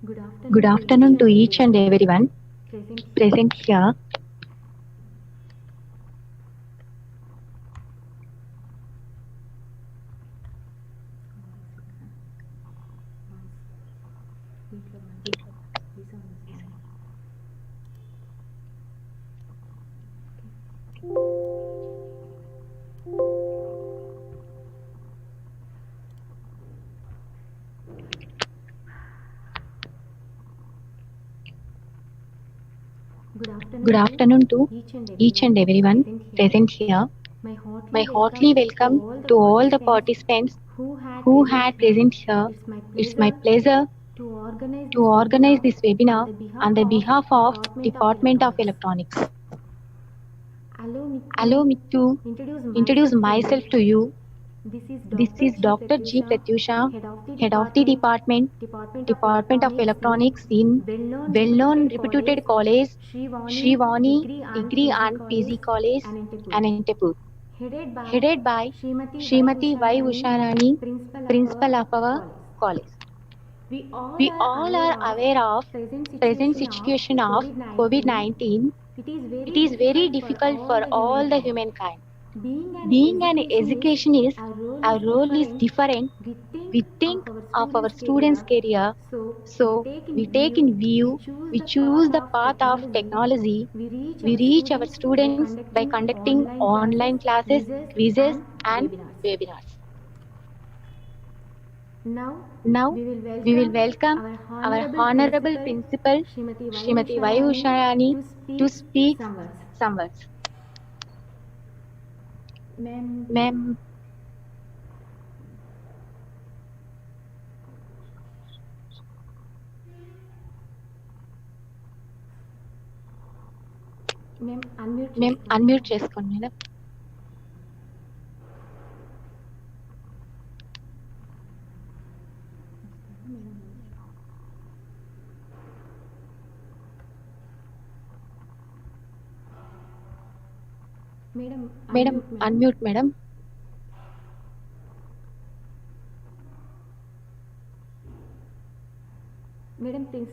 Good afternoon to each and everyone present here. Good afternoon to each and everyone present here. My heartily welcome to all the participants who had present here. It's my pleasure to organize this webinar on the behalf of Department of Electronics. Allow me to introduce myself to you. This is Dr. G. Pratyusha, Head of the Department of Electronics in well-known reputed college, Shivani Degree and PG College, Anantapur, headed by Srimati Y. Usharani, Principal of our college. We all are aware of present situation of COVID-19. It is very difficult for all the humankind. Being an educationist, our role is different. We think of our students' career, so we take in view, we choose the path of technology. We reach our students by conducting online classes, quizzes, and webinars. Now, we will welcome our Honorable Principal, Srimati Y. Usharani, to speak some words. Ma'am, మేము unmute చేసుకోండి madam. Madam unmute madam.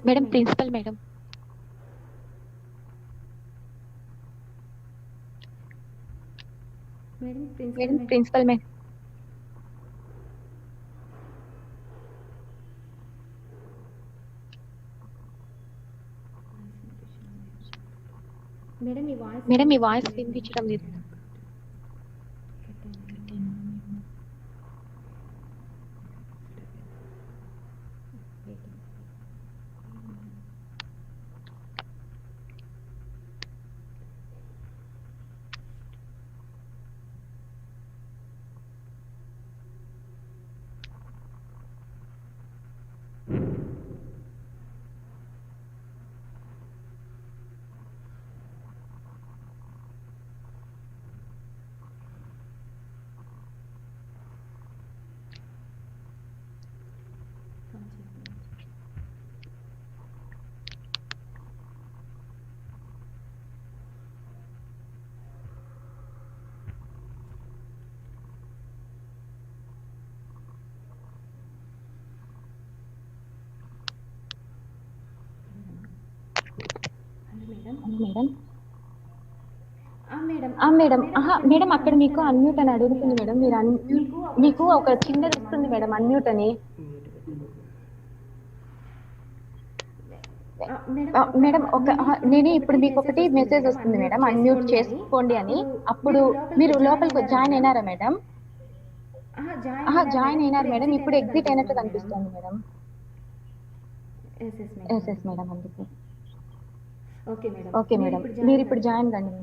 Madam principal madam. Madam principal madam. Madam మీ voice వినిపించడం లేదు. Madam madam అక్కడ మీకు unmute అని అడుగుతుంది madam. మీరు మీకు ఒక చిన్నది వస్తుంది మేడం అన్మ్యూట్ అని. మేడం నేను ఇప్పుడు మీకు ఒకటి మెసేజ్ వస్తుంది మేడం అన్మ్యూట్ చేసుకోండి అని. అప్పుడు మీరు లోపలికి జాయిన్ అయినారా మేడం? జాయిన్ అయినారు మేడం. ఇప్పుడు ఎగ్జిట్ అయినట్టు కనిపిస్తుంది మేడం. ఎస్ మేడం అందుకు. ఓకే మేడం మీరు ఇప్పుడు జాయిన్ కండి.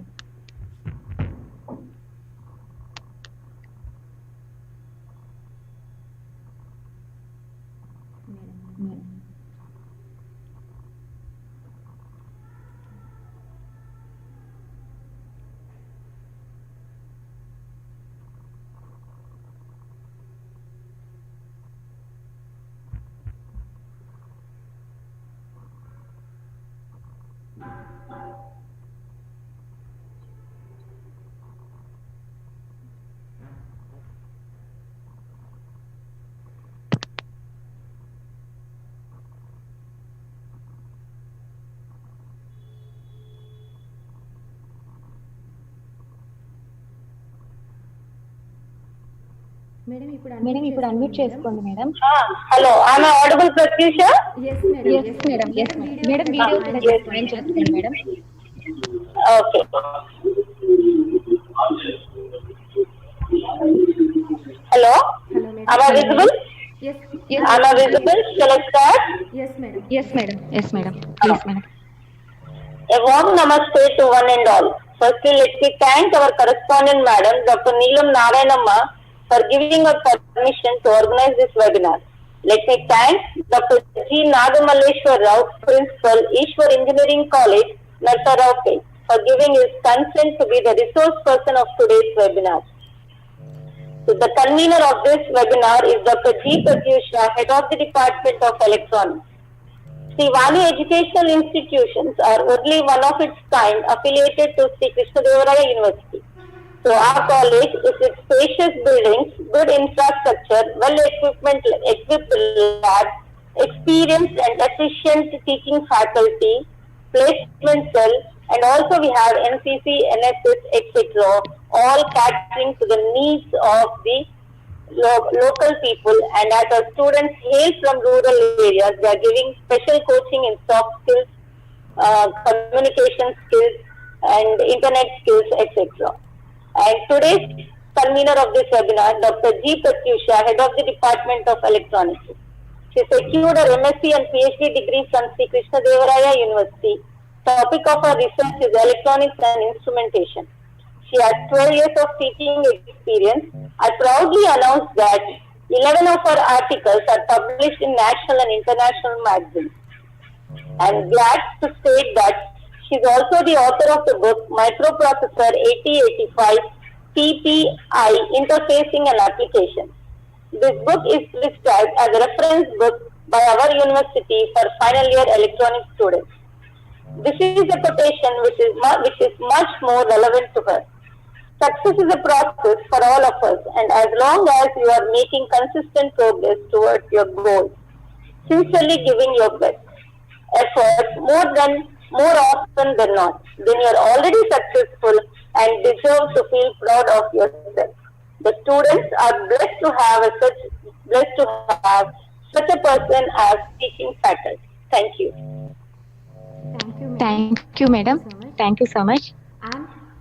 మేడం ఇప్పుడు అన్మ్యూట్ చేసుకోండి madam. Hello, am I audible, Pratyusha? Yes madam, yes madam. Madam video కూడా జాయిన్ చేసుకోండి madam. Okay. Hello, am I hello madam. visible? Am I visible? Shall I start? Yes madam, yes madam, please madam. A warm namaste to one and all. Firstly, let me thank our correspondent madam, Dr. Neelam Narayanamma, for giving us permission to organize this webinar. Let me thank Dr. G. Nagamaleshwar Rao, Principal, Ishwar Engineering College, Narsaraopet, for giving his consent to be the resource person of today's webinar. So the convener of this webinar is Dr. G. Pratyusha, Head of the Department of Electronics. Sri Vani Educational Institutions are only one of its kind affiliated to Sri Krishnadevaraya University. So our college is with spacious buildings, good infrastructure, well-equipped labs, experienced and efficient teaching faculty, placement cell, and also we have NCC, NSS, etc., all catering to the needs of the local people, and as our students hail from rural areas, they are giving special coaching in soft skills, communication skills, and internet skills, etc. And today's convener of this webinar, Dr. G. Pratyusha, Head of the Department of Electronics. She secured her MSc and PhD degree from Sri Krishnadevaraya University. Topic of her research is electronics and instrumentation. She has 12 years of teaching experience. I proudly announce that 11 of her articles are published in national and international magazines. I am glad to state that she is also the author of the book Microprocessor 8085 PPI Interfacing and Applications. This book is prescribed as a reference book by our university for final year electronics students. This is a quotation which is much more relevant to her. Success is a process for all of us, and as long as you are making consistent progress towards your goals, sincerely giving your best effort more often than not, then you are already successful and deserve to feel proud of yourself. The students are blessed to have such a person as teaching faculty. Thank you. Thank you, madam. Thank you so much.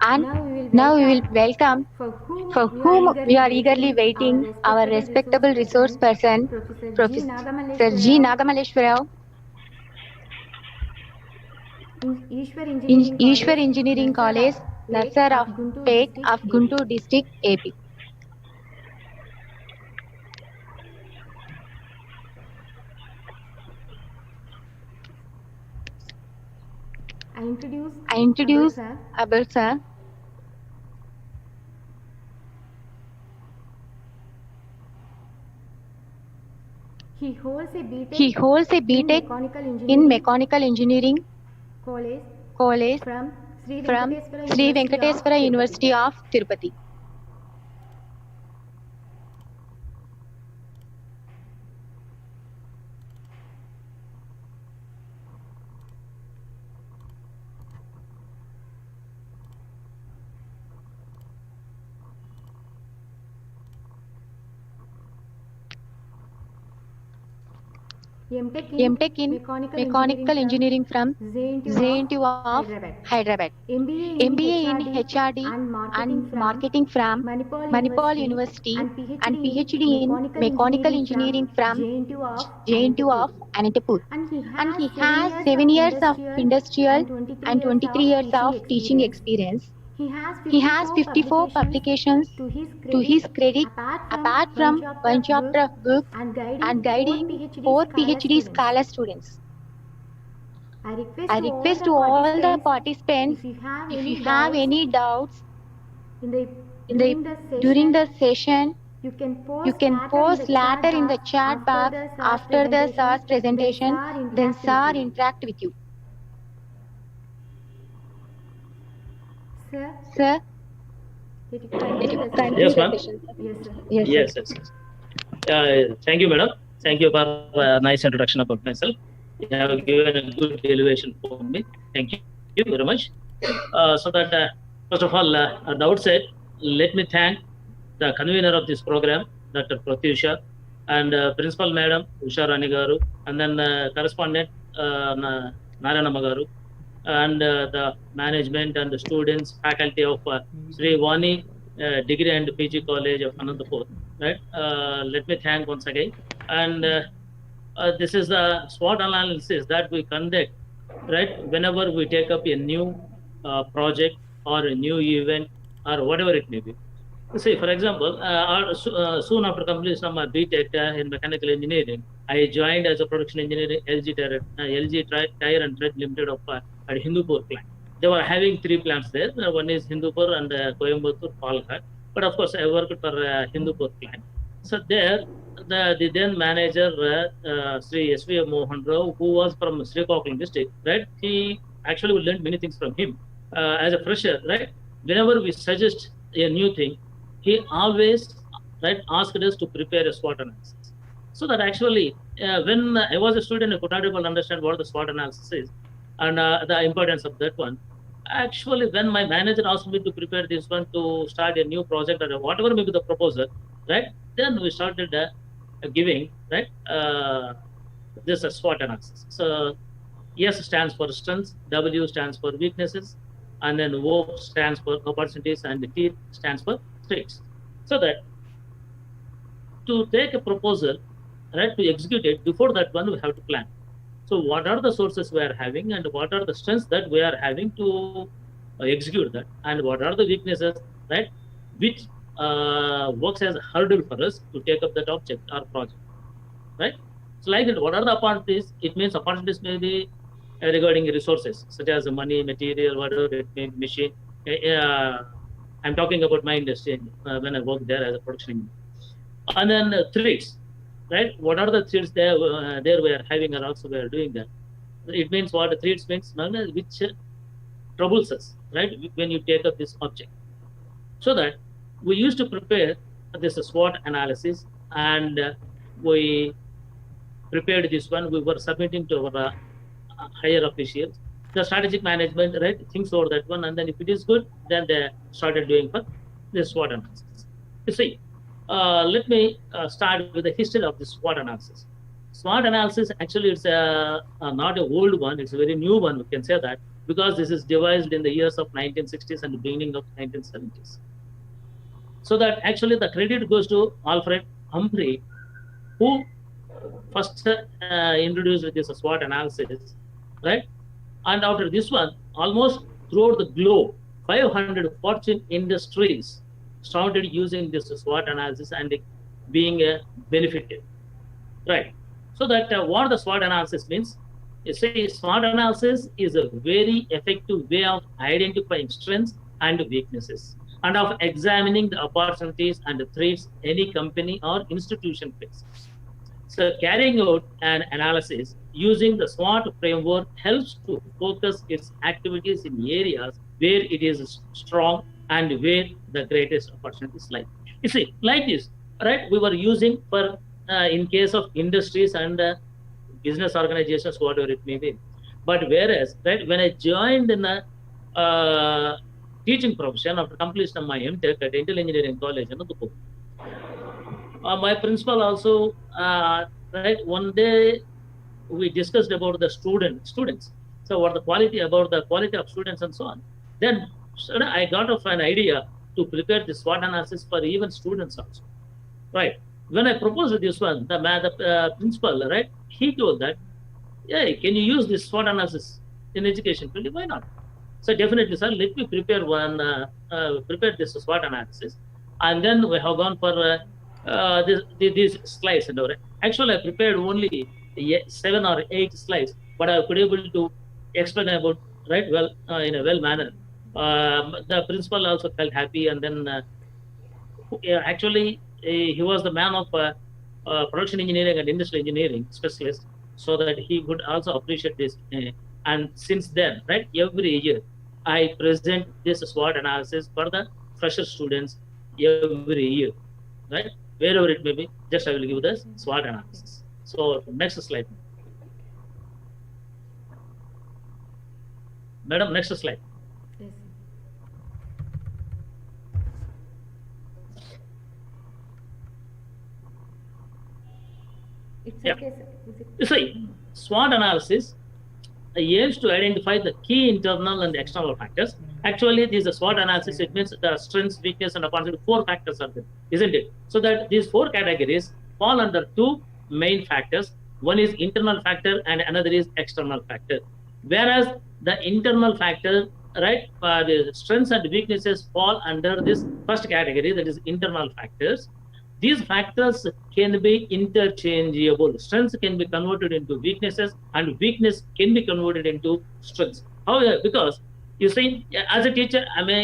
And now we will welcome, for whom we are eagerly waiting, our respectable resource person, Professor G. Nagamaleshwar Rao, Ishwar Engineering College, Narsaraopet of Guntur District, AP. I introduce Abel sir. He holds a BTech in Mechanical Engineering College from Sri Venkateswara University of Tirupati. MTech in Mechanical Engineering from JNTU of Hyderabad. MBA in HRD and Marketing from Manipal University, and PhD in Mechanical Engineering from JNTU of Anantapur. And he has 7 years of industrial and 23 years of teaching experience. He has 54 publications to his credit, apart from one chapter of book and guiding 4 PhD scholar students. I request to all the participants, if you have any doubts during the session, you can post later in the chat box after the sir's presentation, then sir interact with you. Sir? Yes, ma'am. Yes. Thank you, madam. Thank you for a nice introduction about myself. You have given a good elevation for me. Thank you very much. First of all, at the outset, let me thank the convener of this program, Dr. Pratyusha, and Principal Madam Usha Rani Garu, and then correspondent Naranama Garu, and the management and the students, faculty of Sri Vani Degree and PG College of Anantapur. Right. Let me thank once again. And this is the SWOT analysis that we conduct, right? Whenever we take up a new project or a new event or whatever it may be. See, for example, soon after completion of my BTech in mechanical engineering, I joined as a production engineer in LG Tire and Tread Limited of at Hindupur plant. They were having three plants there. One is Hindupur and Coimbatore, Palghat. But of course, I worked for Hindupur plant. So there, the then manager, Sri S.V. Mohan Rao, who was from Srikakulam district, right? He actually learned many things from him as a fresher, right? Whenever we suggest a new thing, he always right asked us to prepare a SWOT analysis. So that actually, when I was a student, I could not able to understand what the SWOT analysis is and the importance of that one. Actually, when my manager asked me to prepare this one to start a new project or whatever may be the proposal, right? Then we started giving right this SWOT analysis. So S stands for strengths, W stands for weaknesses, and then O stands for opportunities, and the T stands for threats. So that to take a proposal, right, to execute it, before that one we have to plan. So what are the sources we are having, and what are the strengths that we are having to execute that, and what are the weaknesses, right, which works as a hurdle for us to take up that object or project, right? So like that, what are the opportunities? It means opportunities may be regarding resources such as money, material, whatever it may be, machine. I'm talking about my industry when I worked there as a production engineer. And then threats, right? What are the threats there we are having, and also we are doing that. It means what the threats means, which troubles us, right? When you take up this object. So that we used to prepare this SWOT analysis, and we prepared this one. We were submitting to our higher officials. The strategic management, right, thinks over that one, and then if it is good, then they started doing for this SWOT analysis. You see, let me start with the history of this SWOT analysis. SWOT analysis, actually, it's not an old one, it's a very new one, we can say that, because this is devised in the years of 1960s and the beginning of 1970s. So that actually the credit goes to Alfred Humphrey, who first introduced this SWOT analysis, right? And after this one, almost throughout the globe, 500 Fortune industries started using this SWOT analysis and being benefited, right? So that what the SWOT analysis means, you see, SWOT analysis is a very effective way of identifying strengths and weaknesses, and of examining the opportunities and the threats any company or institution faces. So carrying out an analysis using the SWOT framework helps to focus its activities in areas where it is strong and where the greatest opportunities lie. You see, like this, right? We were using for in case of industries and business organizations, whatever it may be. But whereas, right, when I joined in a teaching profession after completion of my MTech at Intel Engineering College in Anantapur, my principal also, right, one day we discussed about the students. So what the quality of students and so on. Then I got of an idea to prepare this SWOT analysis for even students also, right? When I proposed this one, the principal, right, he told that, yeah, can you use this SWOT analysis in education? Why not? So definitely, sir, let me prepare prepare this SWOT analysis, and then we have gone for these slides. And actually, I prepared only 7 or 8 slides, but I could able to explain about right well in a well manner. The principal also felt happy, and then actually he was the man of production engineering and industrial engineering specialist, so that he would also appreciate this. And since then, right, every year I present this SWOT analysis for the fresher students every year, right? Wherever it may be, just I will give the SWOT analysis. So next slide. Madam, next slide. Yes. It's Yeah. okay, sir. You see, SWOT analysis aims to identify the key internal and external factors. Actually, this is a SWOT analysis. It means the strengths, weakness, and opportunity. 4 factors are there, isn't it? So that these 4 categories fall under 2 main factors. One is internal factor, and another is external factor. Whereas the internal factor, right, the strengths and weaknesses fall under this first category, that is internal factors. These factors can be interchangeable. Strengths can be converted into weaknesses, and weakness can be converted into strengths. However, because you see, as a teacher, I may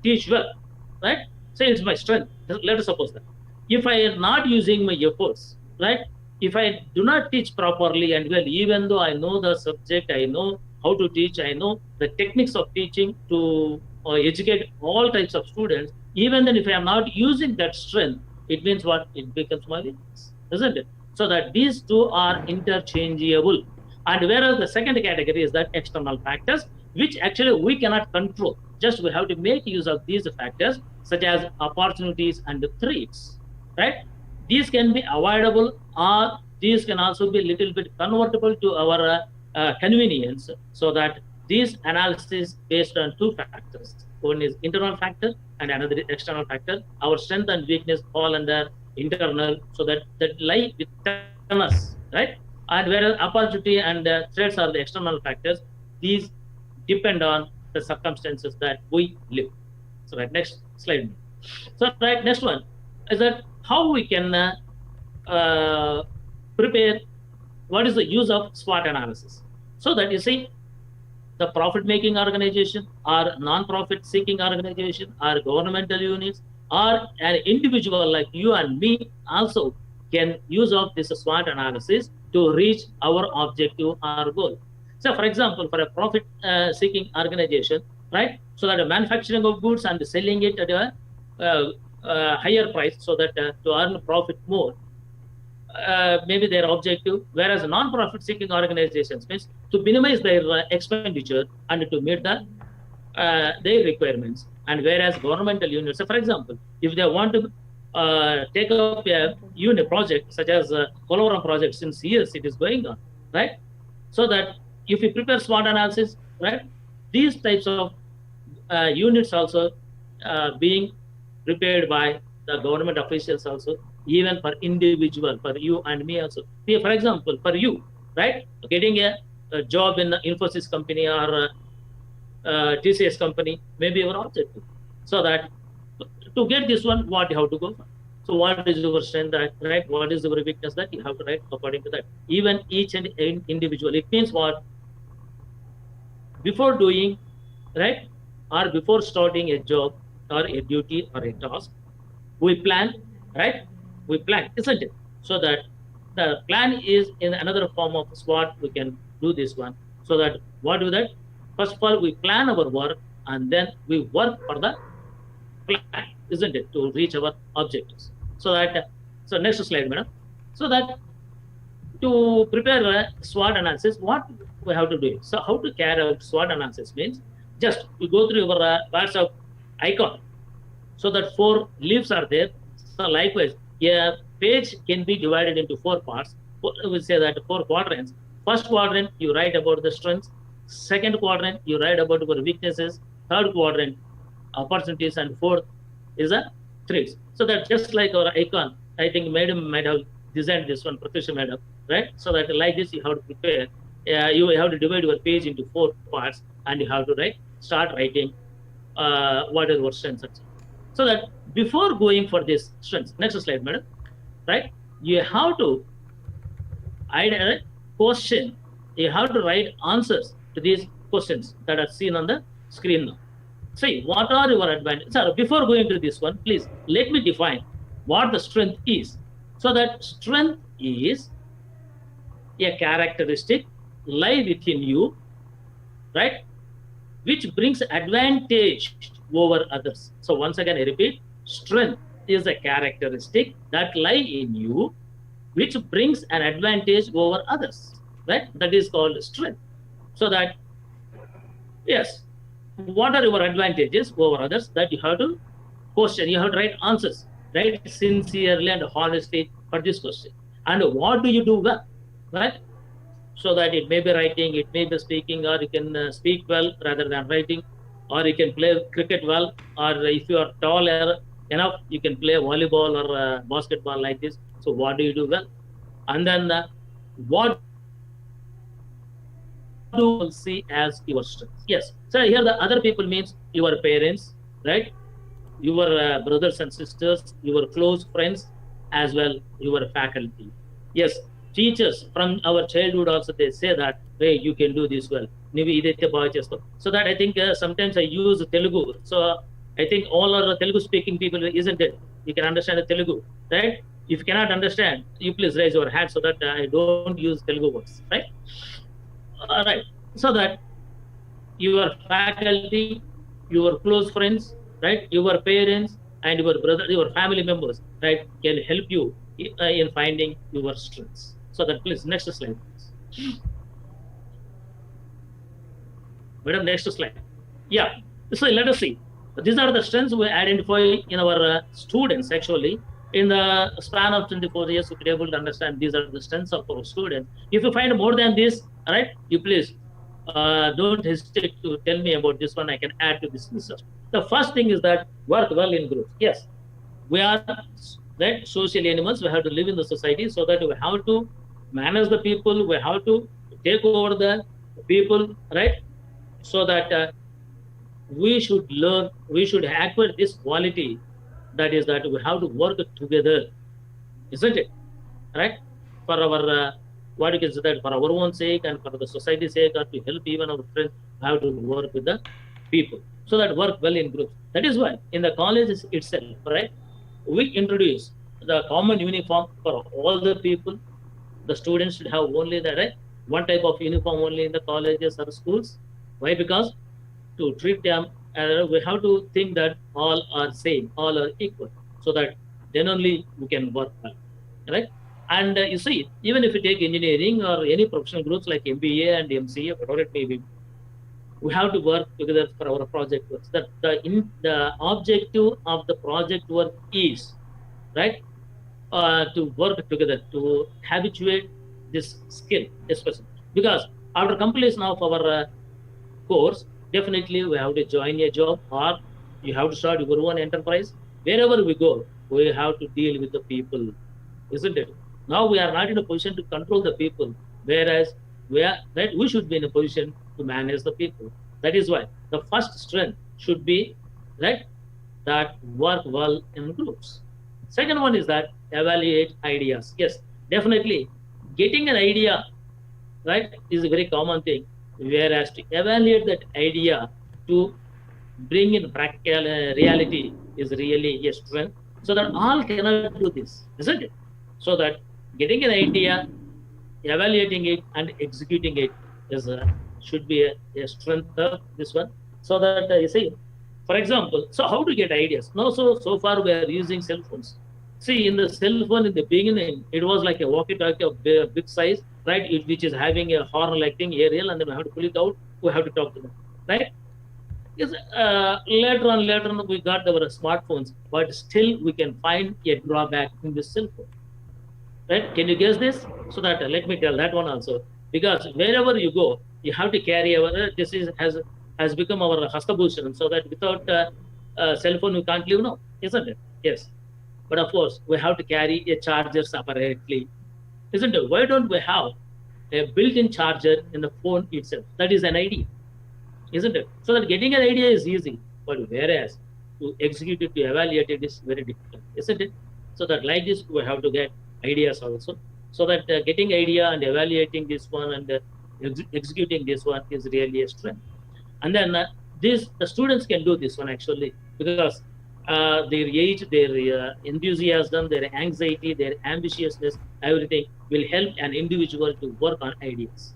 teach well, right? Say it's my strength. Let us suppose that. If I am not using my efforts, right? If I do not teach properly and well, even though I know the subject, I know how to teach, I know the techniques of teaching to educate all types of students, even then if I am not using that strength, it means what? It becomes my weakness, isn't it? So that these two are interchangeable. And whereas the second category is that external factors, which actually we cannot control. Just we have to make use of these factors, such as opportunities and threats, right? These can be avoidable, or these can also be a little bit convertible to our convenience, so that these analysis based on 2 factors. One is internal factor and another is external factor. Our strength and weakness fall under internal, so that lie within us, right? And whereas opportunity and threats are the external factors, these depend on the circumstances that we live. So right, next slide. So right, next one is that how we can prepare, what is the use of SWOT analysis. So that you see, the profit-making organization, or non-profit seeking organization, or governmental units, or an individual like you and me also can use of this SWOT analysis to reach our objective or goal. So, for example, for a profit-seeking organization, right? So that the manufacturing of goods and selling it at a higher price, so that to earn profit more, maybe their objective, whereas non-profit seeking organizations means to minimize their expenditure and to meet their requirements. And whereas governmental units, so for example, if they want to take up a unit project such as Polavaram project, since years it is going on, right? So that if you prepare SWOT analysis, right, these types of units also being prepared by the government officials also, even for individual, for you and me also. For example, for you, right, getting a job in the Infosys company or TCS company may be your objective. So that to get this one, what you have to go for. So what is your strength, right? What is your weakness, that you have to write according to that. Even each and individual. It means what? Before doing, right, or before starting a job or a duty or a task, we plan, right? We plan, isn't it? So that the plan is in another form of SWOT. We can do this one. So that what do that? First of all, we plan our work, and then we work for the plan, isn't it, to reach our objectives. So that, so next slide, madam. So that to prepare a SWOT analysis, what we have to do? So how to carry out SWOT analysis means just you go through your WhatsApp icon. So that 4 leaves are there. So likewise, a page can be divided into 4 parts. We say that 4 quadrants. First quadrant, you write about the strengths. Second quadrant, you write about your weaknesses. Third quadrant, opportunities, and fourth is a threats. So that just like our icon, I think madam might have designed this one, Professor Madam, right? So that like this, you have to prepare. You have to divide your page into 4 parts, and you have to start writing what is your strengths. So that before going for this strengths, next slide, madam, right? You have to write question. You have to write answers to these questions that are seen on the screen now. See, what are your advantages? Sir, before going to this one, please let me define what the strength is. So that strength is a characteristic lie within you, right, which brings advantage over others. So once again, I repeat, strength is a characteristic that lie in you, which brings an advantage over others, right? That is called strength. So that, yes, what are your advantages over others? That you have to question, you have to write answers, right, sincerely and honestly for this question. And what do you do well, right? So that it may be writing, it may be speaking, or you can speak well rather than writing, or you can play cricket well, or if you are taller enough, you can play volleyball or basketball like this. So what do you do well? And then what do you see as your strengths? Yes. So here the other people means your parents, right? Your brothers and sisters, your close friends, as well your faculty. Yes, teachers from our childhood also they say that, hey, you can do this well. So that I think sometimes I use Telugu. So I think all are Telugu speaking people, isn't it? You can understand the Telugu, right? If you cannot understand, you please raise your hand so that I don't use Telugu words, right? All right. So that your faculty, your close friends, right, your parents and your brother, your family members, right, can help you in finding your strengths. So that please, next slide, please. Madam, next slide. Yeah. So let us see. These are the strengths we identify in our students actually. In the span of 24 years, we be able to understand these are the strengths of our students. If you find more than this, right, you please don't hesitate to tell me about this one. I can add to this research. The first thing is that work well in groups. Yes, we are right social animals. We have to live in the society, so that we have to manage the people. We have to take over the people, right? So that we should learn, we should acquire this quality. That is that we have to work together, isn't it? Right? For our what you can say that for our own sake and for the society's sake, or to help even our friends, have to work with the people. So that work well in groups. That is why in the colleges itself, right, we introduce the common uniform for all the people. The students should have only the right one type of uniform only in the colleges or schools. Why? Because to treat them, we have to think that all are same, all are equal, so that then only we can work well, right? And you see, even if you take engineering or any professional groups like MBA and MCA, whatever it may be, we have to work together for our project works. That the objective of the project work is, right, to work together, to habituate this skill, especially because after completion of our course, definitely we have to join a job or you have to start your own enterprise. Wherever we go, we have to deal with the people, isn't it? Now we are not in a position to control the people, whereas we should be in a position to manage the people. That is why the first strength should be, right, that work well in groups. Second one is that evaluate ideas. Yes, definitely getting an idea, right, is a very common thing. Whereas to evaluate that idea to bring in practical reality is really a strength. So that all cannot do this, isn't it? So that getting an idea, evaluating it, and executing it is should be a strength of this one. So that you see, for example, so how to get ideas? No, so far we are using cell phones. See, in the cell phone in the beginning, it was like a walkie-talkie of big size, right? Which is having a horn-like thing, aerial, and then we have to pull it out. We have to talk to them, right? Because later on, we got our smartphones, but still we can find a drawback in the cell phone, right? Can you guess this? So that let me tell that one also, because wherever you go, you have to carry our. This is has become our hastabhushan, so that without cell phone we can't live now, isn't it? Yes. But of course, we have to carry a charger separately, isn't it? Why don't we have a built-in charger in the phone itself? That is an idea, isn't it? So that getting an idea is easy, but whereas to execute it, to evaluate it is very difficult, isn't it? So that like this, we have to get ideas also. So that getting idea and evaluating this one and executing this one is really a strength. And then the students can do this one actually, because their age, their enthusiasm, their anxiety, their ambitiousness, everything will help an individual to work on ideas.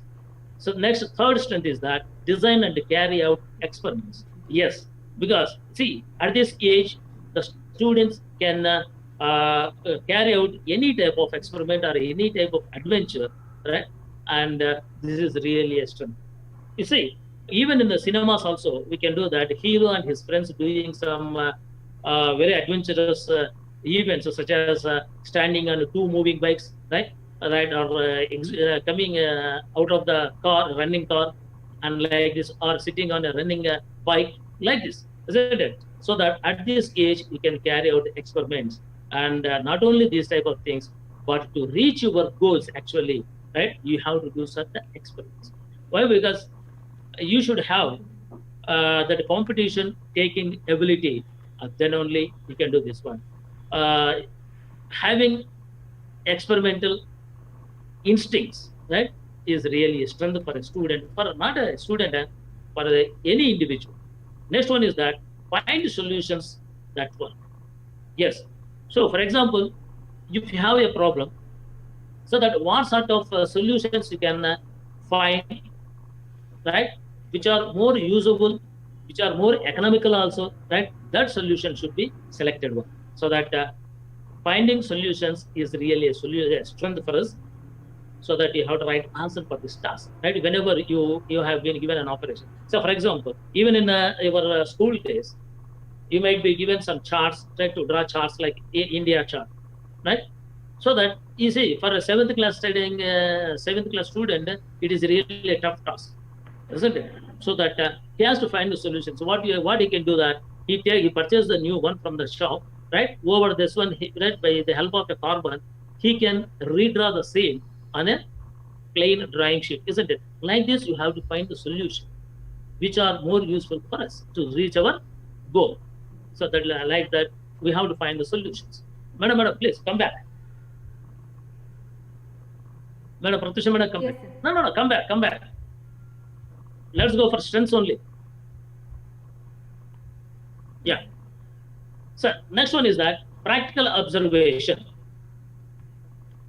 So next, third strength is that design and carry out experiments. Yes, because see, at this age, the students can carry out any type of experiment or any type of adventure, right? And this is really a strength. You see, even in the cinemas also, we can do that. Hero and his friends doing some very adventurous events such as standing on two moving bikes, right? Right, or coming out of the car, running car, and like this, or sitting on a running bike, like this, isn't it? So that at this age you can carry out experiments, and not only these type of things, but to reach your goals, actually, right? You have to do certain experiments. Why? Because you should have that competition taking ability, then only you can do this one. Uh, Having experimental instincts, right, is really a strength for a student, for not a student, for any individual. Next one is that find solutions that work. Yes. So, for example, if you have a problem, so that what sort of solutions you can find, right, which are more usable, which are more economical also, right? That solution should be selected one. So that finding solutions is really a strength for us, so that you have the right answer for this task, right? Whenever you have been given an operation. So, for example, even in your school days, you might be given some charts, try to draw charts like India chart, right? So that you see, for a seventh class studying, seventh class student, it is really a tough task, isn't it? So that he has to find the solution. So what he can do that he purchased the new one from the shop, right? Over this one, right, by the help of a carbon, he can redraw the same on a plain drawing sheet, isn't it? Like this, you have to find the solution which are more useful for us to reach our goal. So that like that, we have to find the solutions. Madam, please come back. Madam, Pratusha, madam, come back. No, come back. Let's go for strengths only. Yeah. So next one is that practical observation.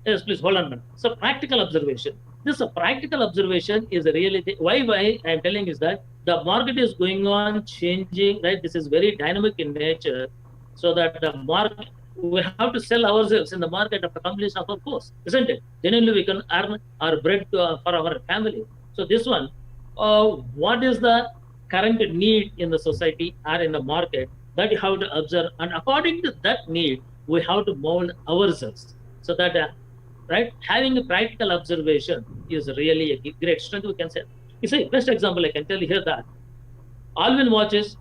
Yes, please hold on, madam. So practical observation. This practical observation is really why I am telling is that the market is going on changing, right? This is very dynamic in nature, so that the market, we have to sell ourselves in the market after completion of our course, isn't it? Then only we can earn our bread for our family. So this one, what is the current need in the society or in the market, that you have to observe, and according to that need, we have to mold ourselves, so that right, having a practical observation is really a great strength, we can say. You see, best example I can tell you here that Alvin watches,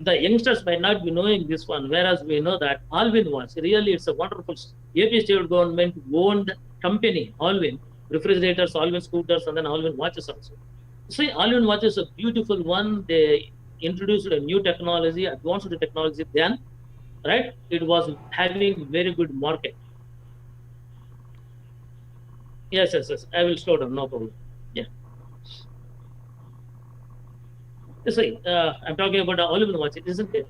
the youngsters might not be knowing this one, whereas we know that Alvin watch, really it's a wonderful AP state government owned company, Alvin, refrigerators, Alvin scooters, and then Alvin watches also. See, Alvin watches a beautiful one. They introduced a new technology, advanced technology then, right? It was having very good market. Yes. I will slow down, no problem. Yeah. You see, I'm talking about Alvin watch, isn't it?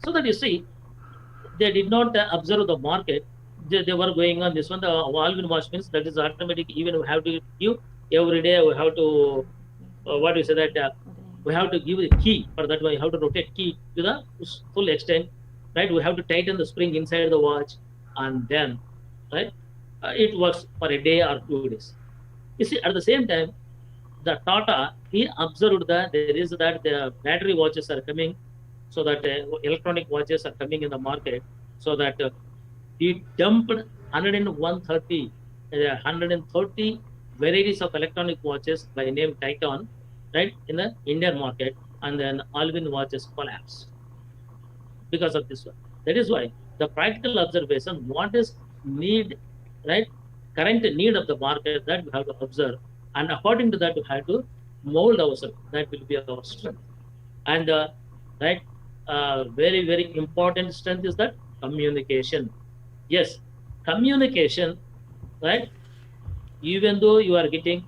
So that you see, they did not observe the market. They were going on this one. The Alvin watch means that is automatic. Even we have to give every day. We have to what we say that we have to give a key for that. We have to rotate key to the full extent, right? We have to tighten the spring inside the watch, and then, right, it works for a day or 2 days. You see, at the same time, the Tata, he observed that there is that the battery watches are coming, so that electronic watches are coming in the market, so that he dumped 130 varieties of electronic watches by name Titan, right, in the Indian market, and then Alvin watches collapsed because of this one. That is why the practical observation, what is need, right, current need of the market, that we have to observe, and according to that we have to mold ourselves. That will be our strength. And right, very important strength is that communication. Yes, communication, right? Even though you are getting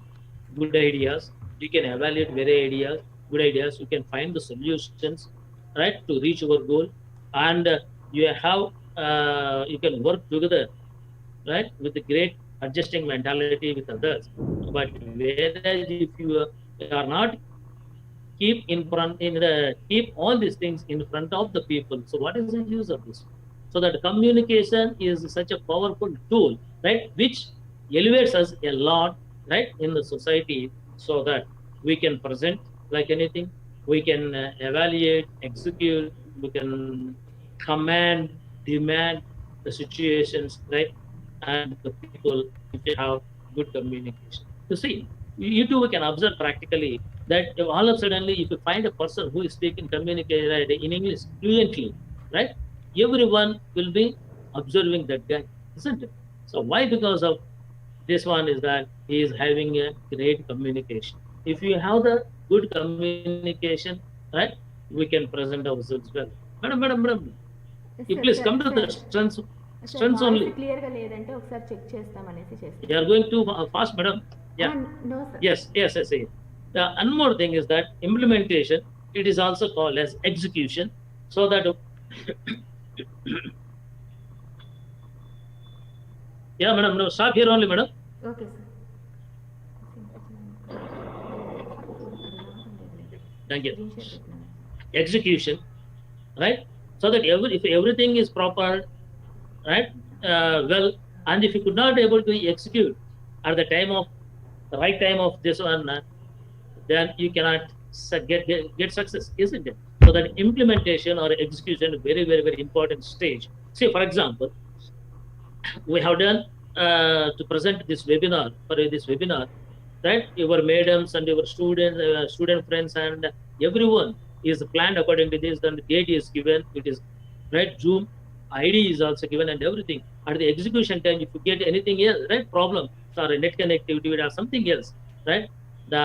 good ideas, you can evaluate good ideas, you can find the solutions, right, to reach your goal, and you can work together, right, with a great adjusting mentality with others. But whereas if you are not keep all these things in front of the people, so what is the use of this? So that communication is such a powerful tool, right, which elevates us a lot, right, in the society, so that we can present like anything, we can evaluate, execute, we can command, demand, the situations, right, and the people, if you have good communication. You see, you too can observe practically that if all of a suddenly, if you find a person who is speaking communicate right, in English fluently, right, everyone will be observing that guy, isn't it? So why? Because of this one is that he is having a great communication. If you have the good communication, right, we can present ourselves well. Madam, you please come to the strengths sir only. Voice క్లియర్గా లేదంటే ఒకసారి check చేస్తామనేసి You are చేస్తాం. going too fast, madam. Yeah. No sir. Yes. The one more thing is that implementation, it is also called as execution, so that yeah, madam, no, stop here only, madam. Okay sir. Thank you. Execution, right? So that if everything is proper, right, well, and if you could not able to execute at the time of the right time of this one, then you cannot get success, isn't it? So that implementation or execution is very important stage. See, for example, we have done to present this webinar, for this webinar, right, your madams and your students, student friends and everyone is planned according to this, then the date is given, it is right, Zoom ID is also given and everything. At the execution time, if you get anything else, right, problem or net connectivity or something else, right, the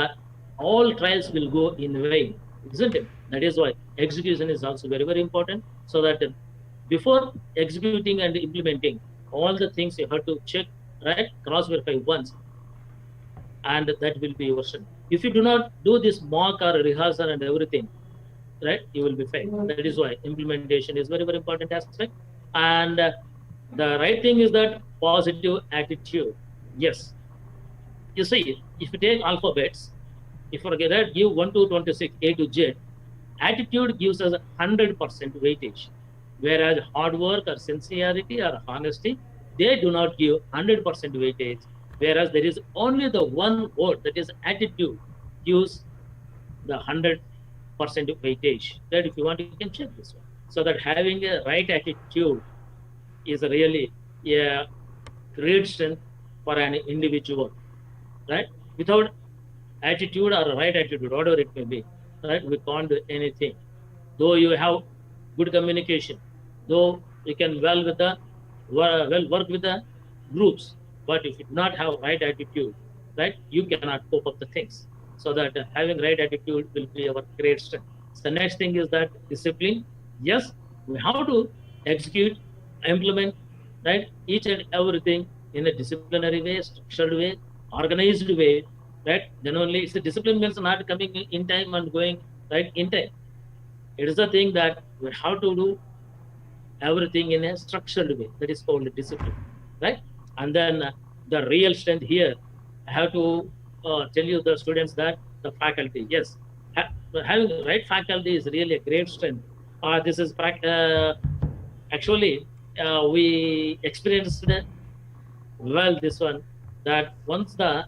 all trials will go in vain, isn't it? That is why execution is also very important, so that before executing and implementing all the things you have to check, right, cross verify once, and that will be your strength. If you do not do this mock or rehearsal and everything, right, you will be failed. That is why implementation is very important aspect. And the right thing is that positive attitude. Yes, you see, if you take alphabets, if you give 1 to 26 A to Z, attitude gives us 100% weightage, whereas hard work or sincerity or honesty, they do not give 100% weightage, whereas there is only the one word, that is attitude, gives the 100% weightage. That if you want, you can check this one. So that having a right attitude is really a great strength for an individual, right? Without attitude or right attitude, whatever it may be, right, we can't do anything. Though you have good communication, though you can work with the groups, but if you do not have right attitude, right, you cannot cope up the things. So that having right attitude will be our great strength. The next thing is that discipline. Yes, we have to execute, implement, right, each and everything in a disciplinary way, structured way, organized way, right. Then only it's the discipline means not coming in time and going right in time. It is the thing that we have to do everything in a structured way. That is called discipline, right? And then the real strength here, I have to tell you the students that the faculty, yes, having right faculty is really a great strength. This is actually we experienced well this one, that once the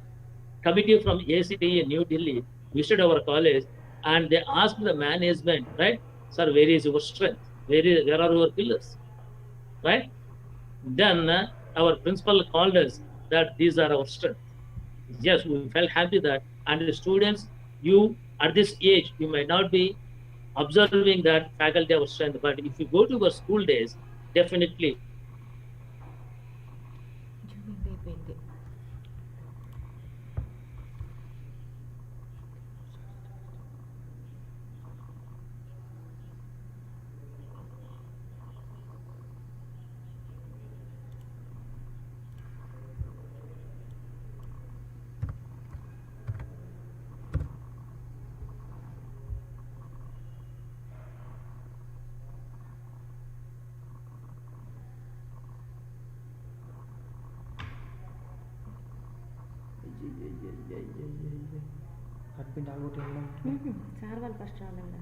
committee from ACT in New Delhi visited our college and they asked the management, right, sir, where is your strength? Where are your pillars? Right? Then our principal called us that these are our strengths. Yes, we felt happy that, and the students, you at this age, you might not be observing that faculty our strength, but if you go to your school days, definitely అయిపోయింది. Sir వాళ్ళు first రావాలండి.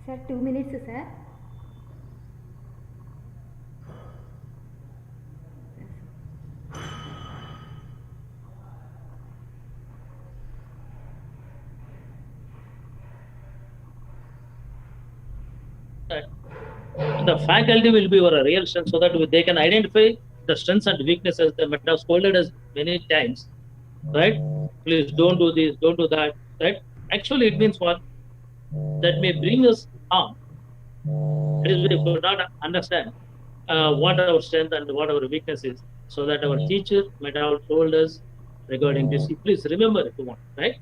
Sir, 2 minutes, sir. The faculty will be your real strength so that they can identify the strengths and weaknesses. They might have scolded us many times, right? Please don't do this, don't do that, right? Actually, it means what? That may bring us harm. That is, we could not understand what our strength and what our weakness is, so that our teacher might have told us regarding this. Please remember if you want, right?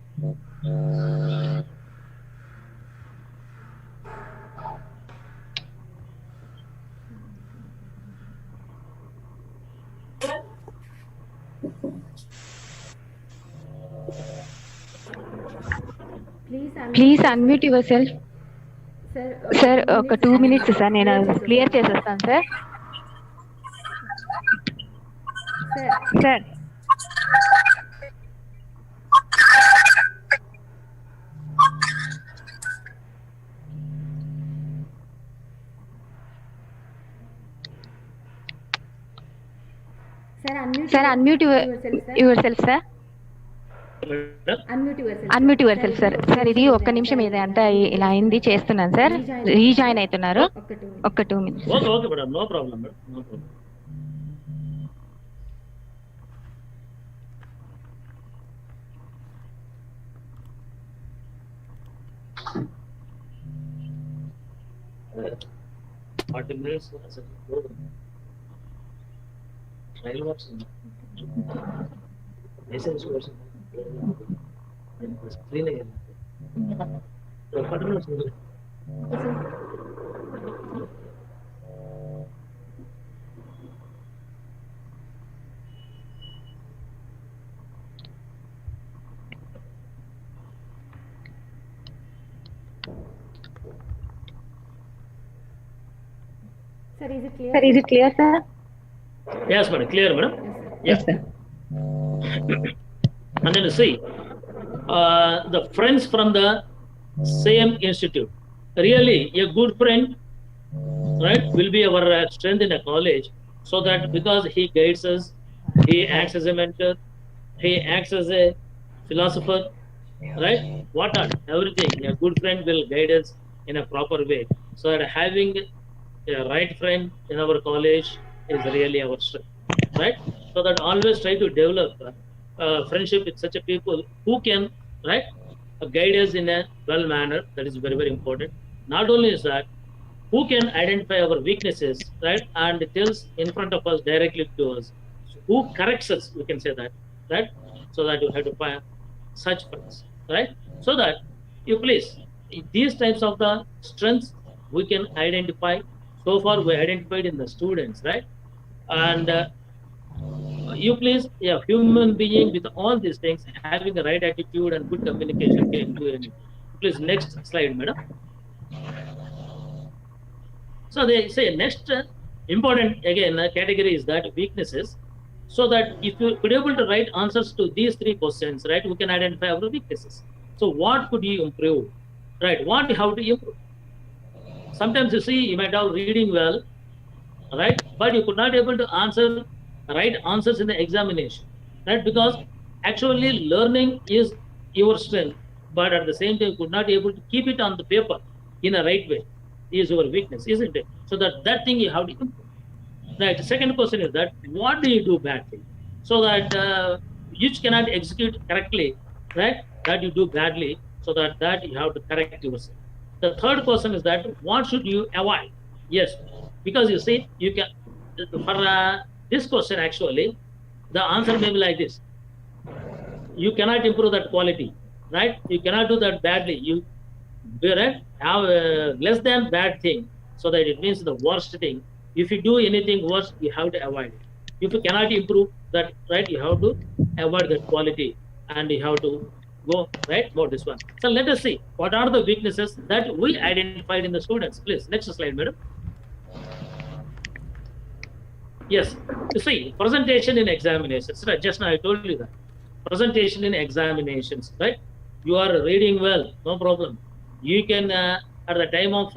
Please unmute yourself. Sir, ఒక 2 minutes sir, నేను clear చేసేస్తాను sir. Sir sir unmute your self sir. Unmute your self sir. Sir ఇది ఒక్క నిమిషం ఇదంతా ఇలా అయింది, చేస్తున్నాను సార్. రీజాయిన్ అవుతున్నారు. ఒక్క 2 minutes. Okay madam, no problem madam, no problem. Trial works licence course screen అయ్యింది. Sir, is it clear? Sir, is it clear, sir? Yes, madam. Clear, madam. Yes, sir. And then see, the friends from the same institute. Really, a good friend, right, will be our strength in a college. So that because he guides us, he acts as a mentor, he acts as a philosopher, right? What are everything? A good friend will guide us in a proper way. So that having a right friend in our college is really our strength, right? So that always try to develop friendship with such a people who can, right, guide us in a well manner. That is very, very important. Not only is that, who can identify our weaknesses, right, and tells in front of us directly to us, who corrects us, we can say that, right? So that you have to find such friends, right? So that you please, these types of the strengths we can identify. So far we identified in the students, right? And you please, a human being with all these things, having the right attitude and good communication can do anything. Please, next slide, madam. So they say next important again category is that weaknesses. So that if you could able to write answers to these 3 questions, right, we can identify our weaknesses. So what could you improve, right? What how to improve? Sometimes you see you might have reading well, right, but you could not able to answer right answers in the examination, right? Because actually learning is your strength, but at the same time you could not able to keep it on the paper in a right way is your weakness, isn't it? So that thing you have to improve, right? The second question is that what do you do badly, so that which cannot execute correctly, right, that you do badly, so that you have to correct yourself. The third question is that what should you avoid? Yes, because you see you can for this question actually the answer may be like this: you cannot improve that quality, right? You cannot do that badly. You have less than bad thing, so that it means the worst thing. If you do anything worse, you have to avoid it. If you cannot improve that, right, you have to avoid that quality, and you have to go right about this one. So let us see what are the weaknesses that we identified in the students. Please, next slide, madam. Yes, you see, presentation in examinations, right? Just now I told you that presentation in examinations, right? You are reading well, no problem. You can at the time of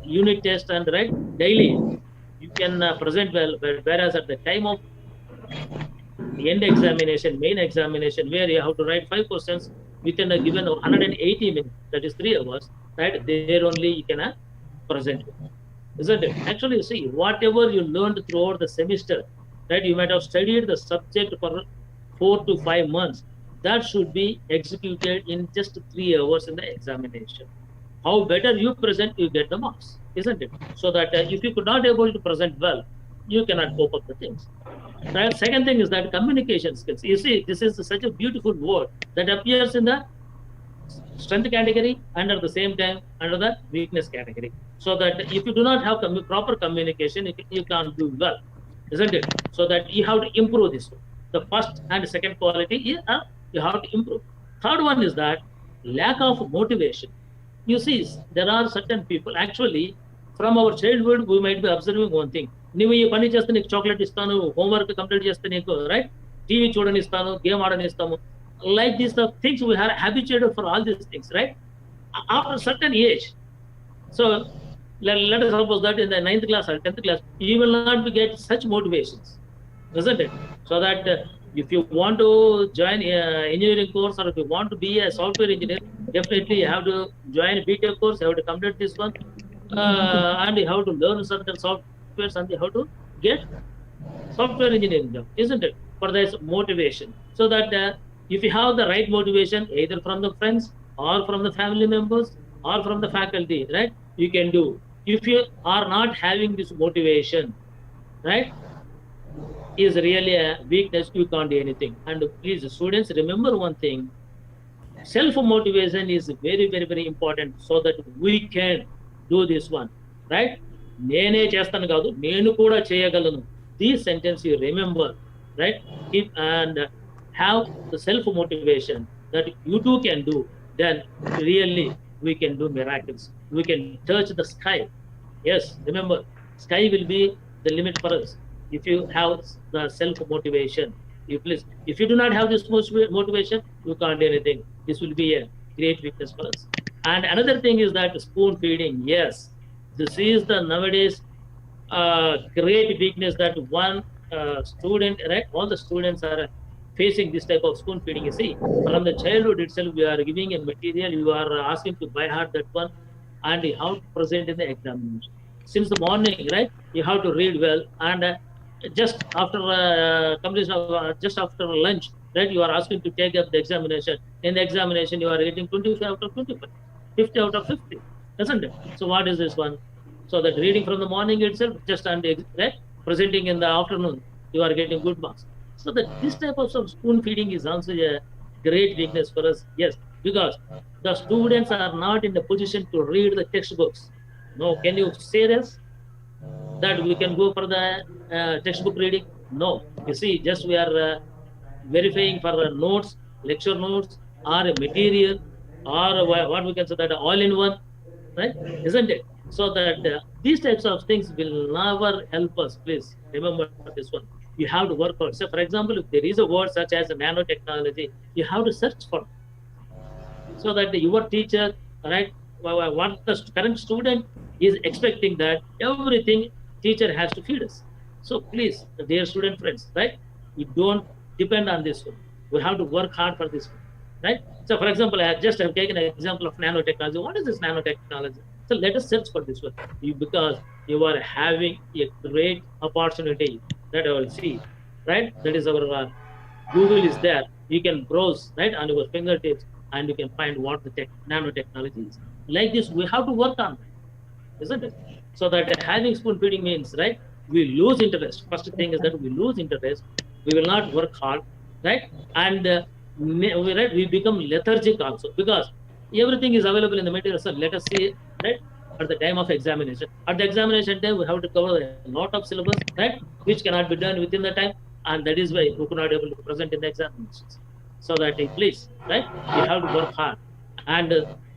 unit test and right daily, you can present well, whereas at the time of end examination, main examination, where you have to write 5 questions within a given 180 minutes, that is 3 hours, right? There only you can present, isn't it? Actually, you see, whatever you learned throughout the semester, right? You might have studied the subject for 4 to 5 months. That should be executed in just 3 hours in the examination. How better you present, you get the marks, isn't it? So that if you could not able to present well, you cannot cope up the things. Right? Second thing is that communication skills. You see, this is such a beautiful word that appears in the strength category and at the same time under the weakness category. So that if you do not have proper communication, you can't do well, isn't it? So that you have to improve this one. The first and second quality you have to improve. Third one is that lack of motivation. You see, there are certain people actually from our childhood we might be observing one thing. నువ్వు ఈ పని చేస్తే నీకు chocolate ఇస్తాను, homework complete చేస్తే నీకు right TV చూడనిస్తాను, game ఆడనిస్తాము. Like these the things we are habituated for all these things, right? After a certain age. So let us suppose that in the 9th class or 10th class, you will not be get such motivations, isn't it? So that if you want to join engineering course or if you want to be a software engineer, definitely you have to join a BTech course, you have to complete this one, and you have to learn certain softwares and you have to get software engineering job, isn't it? For this motivation. So that if you have the right motivation, either from the friends or from the family members or from the faculty, right, you can do. If you are not having this motivation, right, is really a weakness, you can't do anything. And please, students, remember one thing, self-motivation is very, very, very important so that we can do this one, right? నేనే చేస్తాను కాదు, నేను కూడా చేయగలను. This sentence you remember, right? And have the self-motivation that you too can do, then really we can do miracles. We can touch the sky. Yes, remember, sky will be the limit for us if you have the self-motivation. If you do not have this motivation, you can't do anything. This will be a great weakness for us. And another thing is that spoon feeding. Yes, this is the nowadays great weakness that one student, right? All the students are facing this type of spoon feeding. You see, from the childhood itself, we are giving a material, you are asking to by heart that one, and you have to present in the examination. Since the morning, right? You have to read well, and just after completion of just after lunch, right? You are asking to take up the examination. In the examination, you are getting 25 out of 25, 50 out of 50, isn't it? So what is this one? So that reading from the morning itself, just and right, presenting in the afternoon, you are getting good marks. So that this type of spoon feeding is also a great weakness for us. Yes, because the students are not in the position to read the textbooks. No, can you say this? That we can go for the textbook reading? No. You see, just we are verifying for notes, lecture notes, or a material, or what we can say that all-in-one, right? Isn't it? So that these types of things will never help us. Please remember this one. You have to work out. So, for example, if there is a word such as nanotechnology, you have to search for it. So that your teacher, right, what the current student is expecting that everything teacher has to feed us. So please, dear student friends, right, you don't depend on this one. We have to work hard for this one, right? So for example, I just have taken an example of nanotechnology. What is this nanotechnology? So let us search for this one, because you are having a great opportunity that I will see, right? That is our Google is there. You can browse right on your fingertips and you can find what the nanotechnology is. Like this, we have to work on that, isn't it? So that having spoon feeding means, right, we lose interest. First thing is that we lose interest. We will not work hard, right? And we become lethargic also, because everything is available in the material. So let us see, right, at the time of examination. At the examination time, we have to cover a lot of syllabus, right, which cannot be done within the time, and that is why we could not able to present in the examinations. So that please, right, you have to work hard, and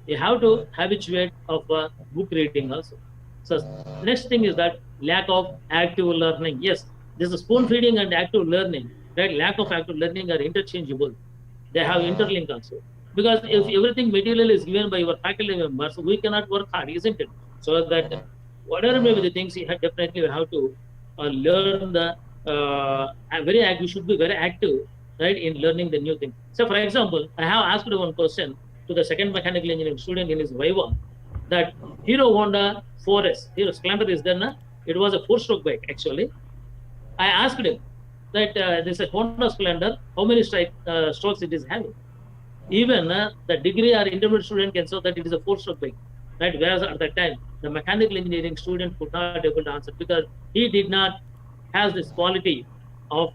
you have to habituate of book reading also. So next thing is that lack of active learning. Yes, this is spoon feeding and active learning, right? Lack of active learning are interchangeable. They have interlink also. Because if everything material is given by your faculty members, we cannot work hard, isn't it? So that whatever may be the things, you have definitely have to learn the we should be very active, right, in learning the new thing. So, for example, I have asked one question to the second mechanical engineering student in his Viva that Hero Honda 4S, Hero Splendor is there, na? It was a four-stroke bike actually. I asked him that this is a Honda Splendor, how many strokes it is having? Even the degree or intermediate student can show that it is a four-stroke bike, right? Whereas at that time, the mechanical engineering student could not able to answer because he did not has this quality of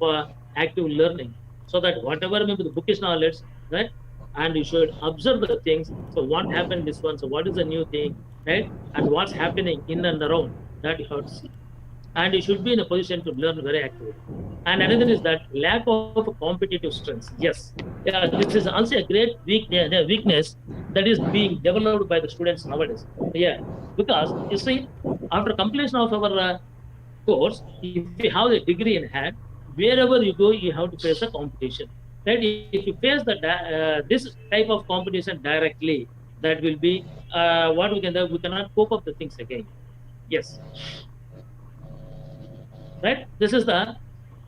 active learning. So that whatever may be the bookish knowledge, right? And you should observe the things. So what happened this one? So what is the new thing, right? And what's happening in and around that you have to see. And you should be in a position to learn very actively. And another is that lack of competitive strengths. Yes, yeah, this is also a great weakness that is being developed by the students nowadays. Yeah, because you see, after completion of our course, if you have a degree in hand, wherever you go, you have to face a competition. Right? If you face this type of competition directly, that will be what we can do. We cannot cope up the things again. Yes. Right? This is the,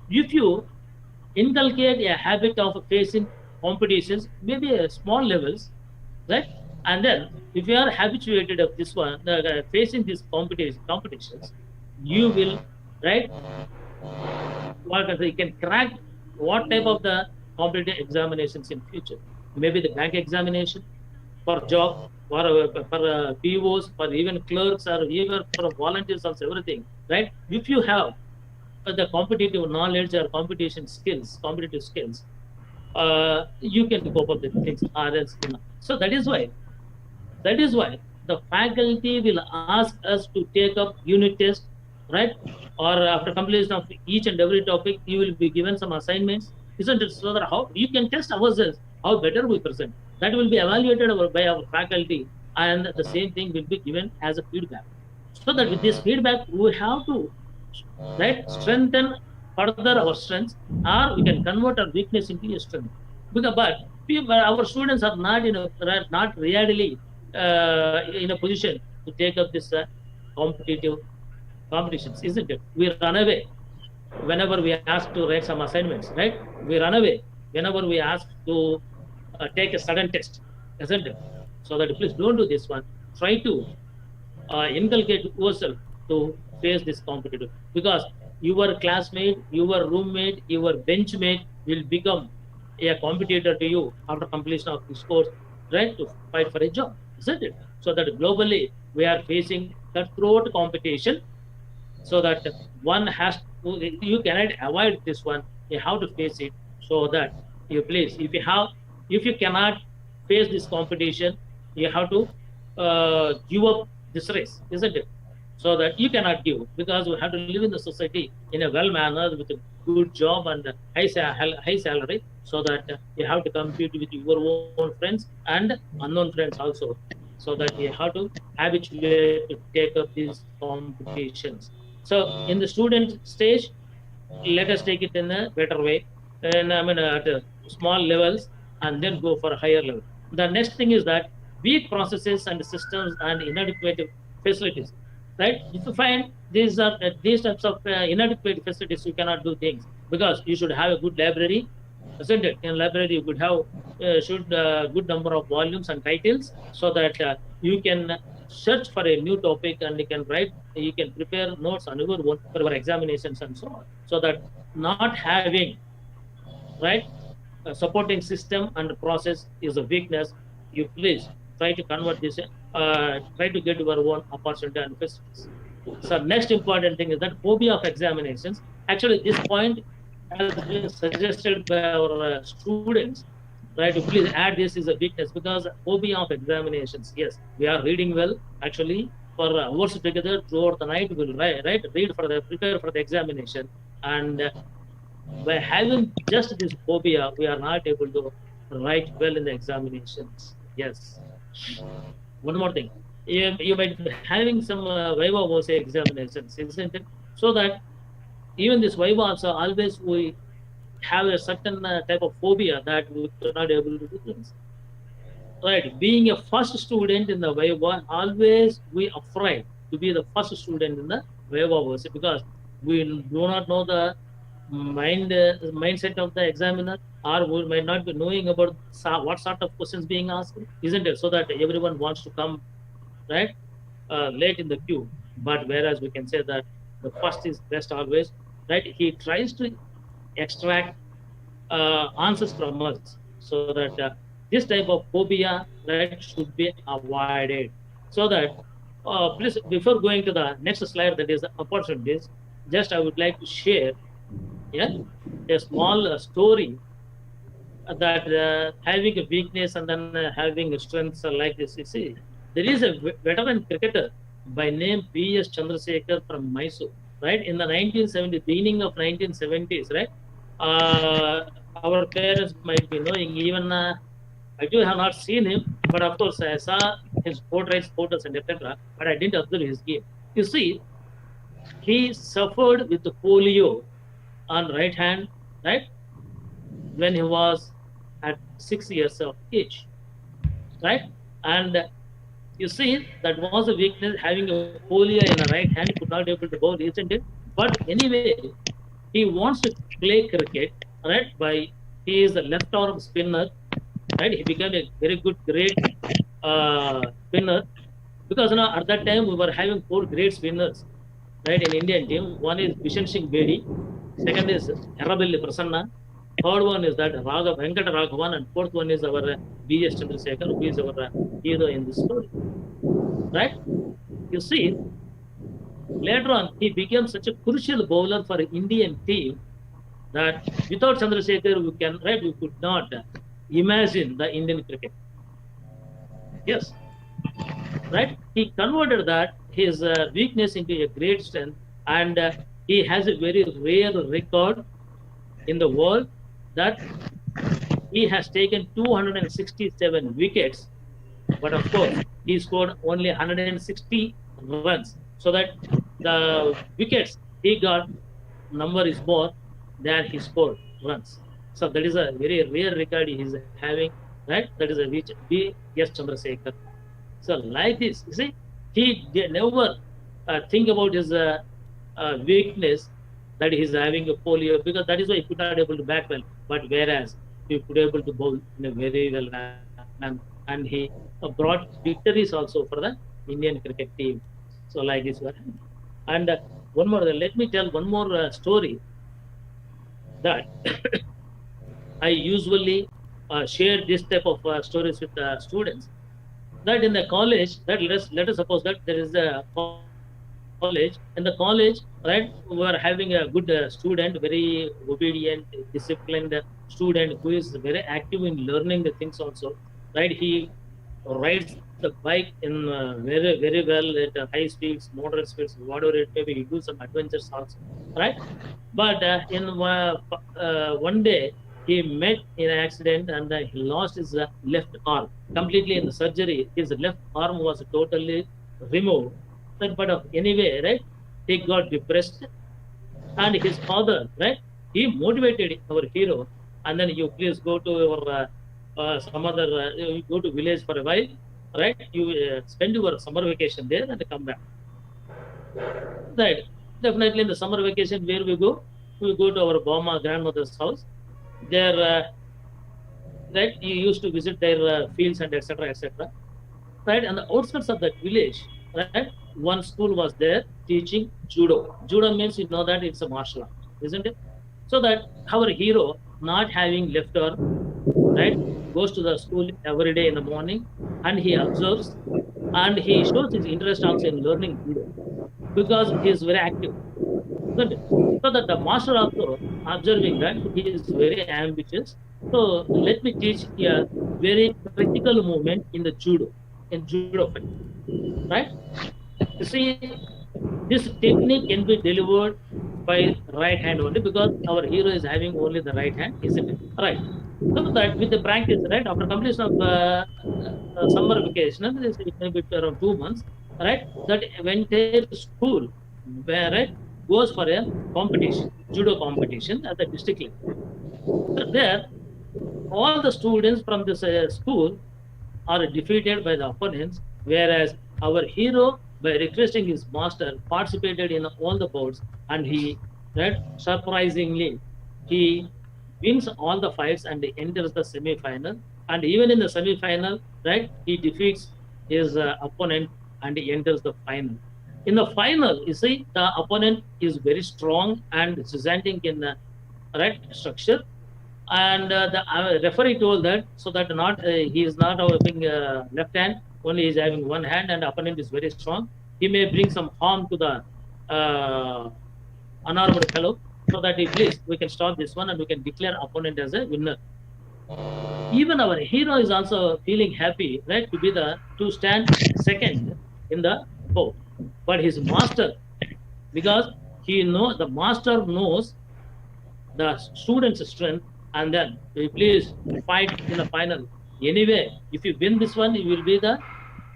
if you inculcate a habit of facing competitions, maybe small levels, right? And then if you are habituated of this one, facing these competitions, you will, right? What you can crack what type of the competitive examinations in future. Maybe the bank examination for job, for POs, for even clerks, or even for volunteers, also everything, right? If you have the competitive knowledge or competitive skills, you can cope up with things. So that is why the faculty will ask us to take up unit test, right? Or after completion of each and every topic, you will be given some assignments, isn't it? So that how you can test ourselves, how better we present. That will be evaluated by our faculty, and the same thing will be given as a feedback. So that with this feedback, we have to, right, strengthen further our strengths, or we can convert our weakness into a strength. But our students are not really in a position to take up this competitive competitions, isn't it? We run away whenever we ask to write some assignments, right? We run away whenever we ask to take a sudden test, isn't it? So that please don't do this one. Try to inculcate yourself to face this competitive, because your classmate, your roommate, your benchmate will become a competitor to you after completion of this course, right? To fight for a job, isn't it? So that globally we are facing cutthroat competition, so that one has to, you cannot avoid this one. You have to face it, so that you please, if you cannot face this competition, you have to give up this race, isn't it? So that you cannot give, because we have to live in the society in a well manner with a good job and high salary, so that you have to compete with your own friends and unknown friends also, so that you have to habituate to take up these competitions. So in the student stage, let us take it in a better way, and I mean at small levels, and then go for a higher level. The next thing is that weak processes and systems and inadequate facilities, right? If you find these types of inadequate facilities, you cannot do things, because you should have a good library, isn't it? In library, you could have should good number of volumes and titles, so that you can search for a new topic, and you can prepare notes on your own for your examinations and so on. So that not having, right, a supporting system and process is a weakness. You please try to convert this, try to get your own opportunity and facilities. So next important thing is that phobia of examinations. Actually, this point has been suggested by our students, right? To please add this is a weakness, because phobia of examinations. Yes, we are reading well. Actually, for hours together throughout the night, we'll read for the prepare for the examination, and by having just this phobia, we are not able to write well in the examinations. Yes. One more thing, you might be having some Viva OSA examinations, isn't it? So that even this Viva also, always we have a certain type of phobia that we are not able to do things. right, being a first student in the Viva, always we afraid to be the first student in the Viva verse because we do not know the mindset of the examiner, or we might not be knowing about what sort of questions being asked, isn't it? So that everyone wants to come, right, late in the queue. But whereas we can say that the first is best always, right? He tries to extract answers from us so that this type of phobia, right, should be avoided. So that, please, before going to the next slide, that is the opportunities, just I would like to share, yeah, a small story that having a weakness and then having strengths like this. You see, there is a veteran cricketer by name B.S. Chandrasekhar from Mysore, right? In the 1970s, beginning of 1970s, right? Our parents might be knowing, even I do have not seen him, but of course I saw his portraits, photos, and etc. But I didn't observe his game. You see, he suffered with polio on right hand, right? When he was at 6 years of age, right? And you see, that was a weakness, having a polio in a right hand, he could not able to bowl, isn't it? But anyway, he wants to play cricket, right? He is a left arm spinner, right? He became a very good, great spinner because at that time we were having four great spinners, right, in Indian team. One is Bishan Singh Bedi, second is Errabelli Prasanna, third one is that Venkata Raghavan, and fourth one is our B.S. Chandrasekhar, who is our hero in this story, right? You see, later on, he became such a crucial bowler for Indian team that without Chandrasekhar, we could not imagine the Indian cricket. Yes, right? He converted that his weakness into a great strength, and he has a very rare record in the world that he has taken 267 wickets, but of course he scored only 160 runs. So that the wickets he got number is more than he scored runs. So that is a very rare record he is having, right? That is a which B. S. Chandrasekhar. So like this, you see, he never think about his weakness that he is having a polio, because that is why he could not able to bat well. But whereas he could able to bowl in a very well manner, and he brought victories also for the Indian cricket team. So like this one. And one more, let me tell one more story that I usually share this type of stories with students. That in the college, that let us suppose that there is a college. In the college, right, we are having a good student, very obedient, disciplined student who is very active in learning the things also, right? He rides the bike in very well at high speeds, moderate speeds, whatever it may be. He do some adventures also, right? But in one day he met in an accident, and he lost his left arm completely in the surgery. His left arm was totally removed. But anyway, right, he got depressed, and his father, right, he motivated our hero, and then you please go to your some other, you go to village for a while, right? You spend your summer vacation there and come back. Right. Definitely in the summer vacation, where we go? We go to our Boma grandmother's house. There, right, you used to visit their fields and etc. etc. Right, and the outskirts of that village, right, one school was there teaching judo. Judo means, you know, that it's a martial art, isn't it? So that our hero, not having left arm, right, goes to the school every day in the morning, and he observes, and he shows his interest also in learning judo because he is very active. So that the master also observing that he is very ambitious. So let me teach a very critical movement in the judo, in judo fight, right? You see, this technique can be delivered by right hand only, because our hero is having only the right hand, isn't it? Right. So that with the practice, right, after completion of summer vacation, it may be around 2 months, right, that entire school, where, right, goes for a competition, judo competition at the district level. So there, all the students from this school, are defeated by the opponents, whereas our hero, by requesting his master, participated in all the bouts, and he, right, surprisingly, he wins all the fights and enters the semi-final. And even in the semi-final, right, he defeats his opponent and he enters the final. In the final, you see, the opponent is very strong and gigantic in the right structure, and the referee told that so that not he is not having left hand, only he is having one hand, and opponent is very strong. He may bring some harm to the uh, unarmed fellow, so that he please we can stop this one and we can declare opponent as a winner. Even our hero is also feeling happy, right, to be the to stand second in the boat, but his master, because the master knows the student's strength, and then we please fight in the final. Anyway, if you win this one, you will be the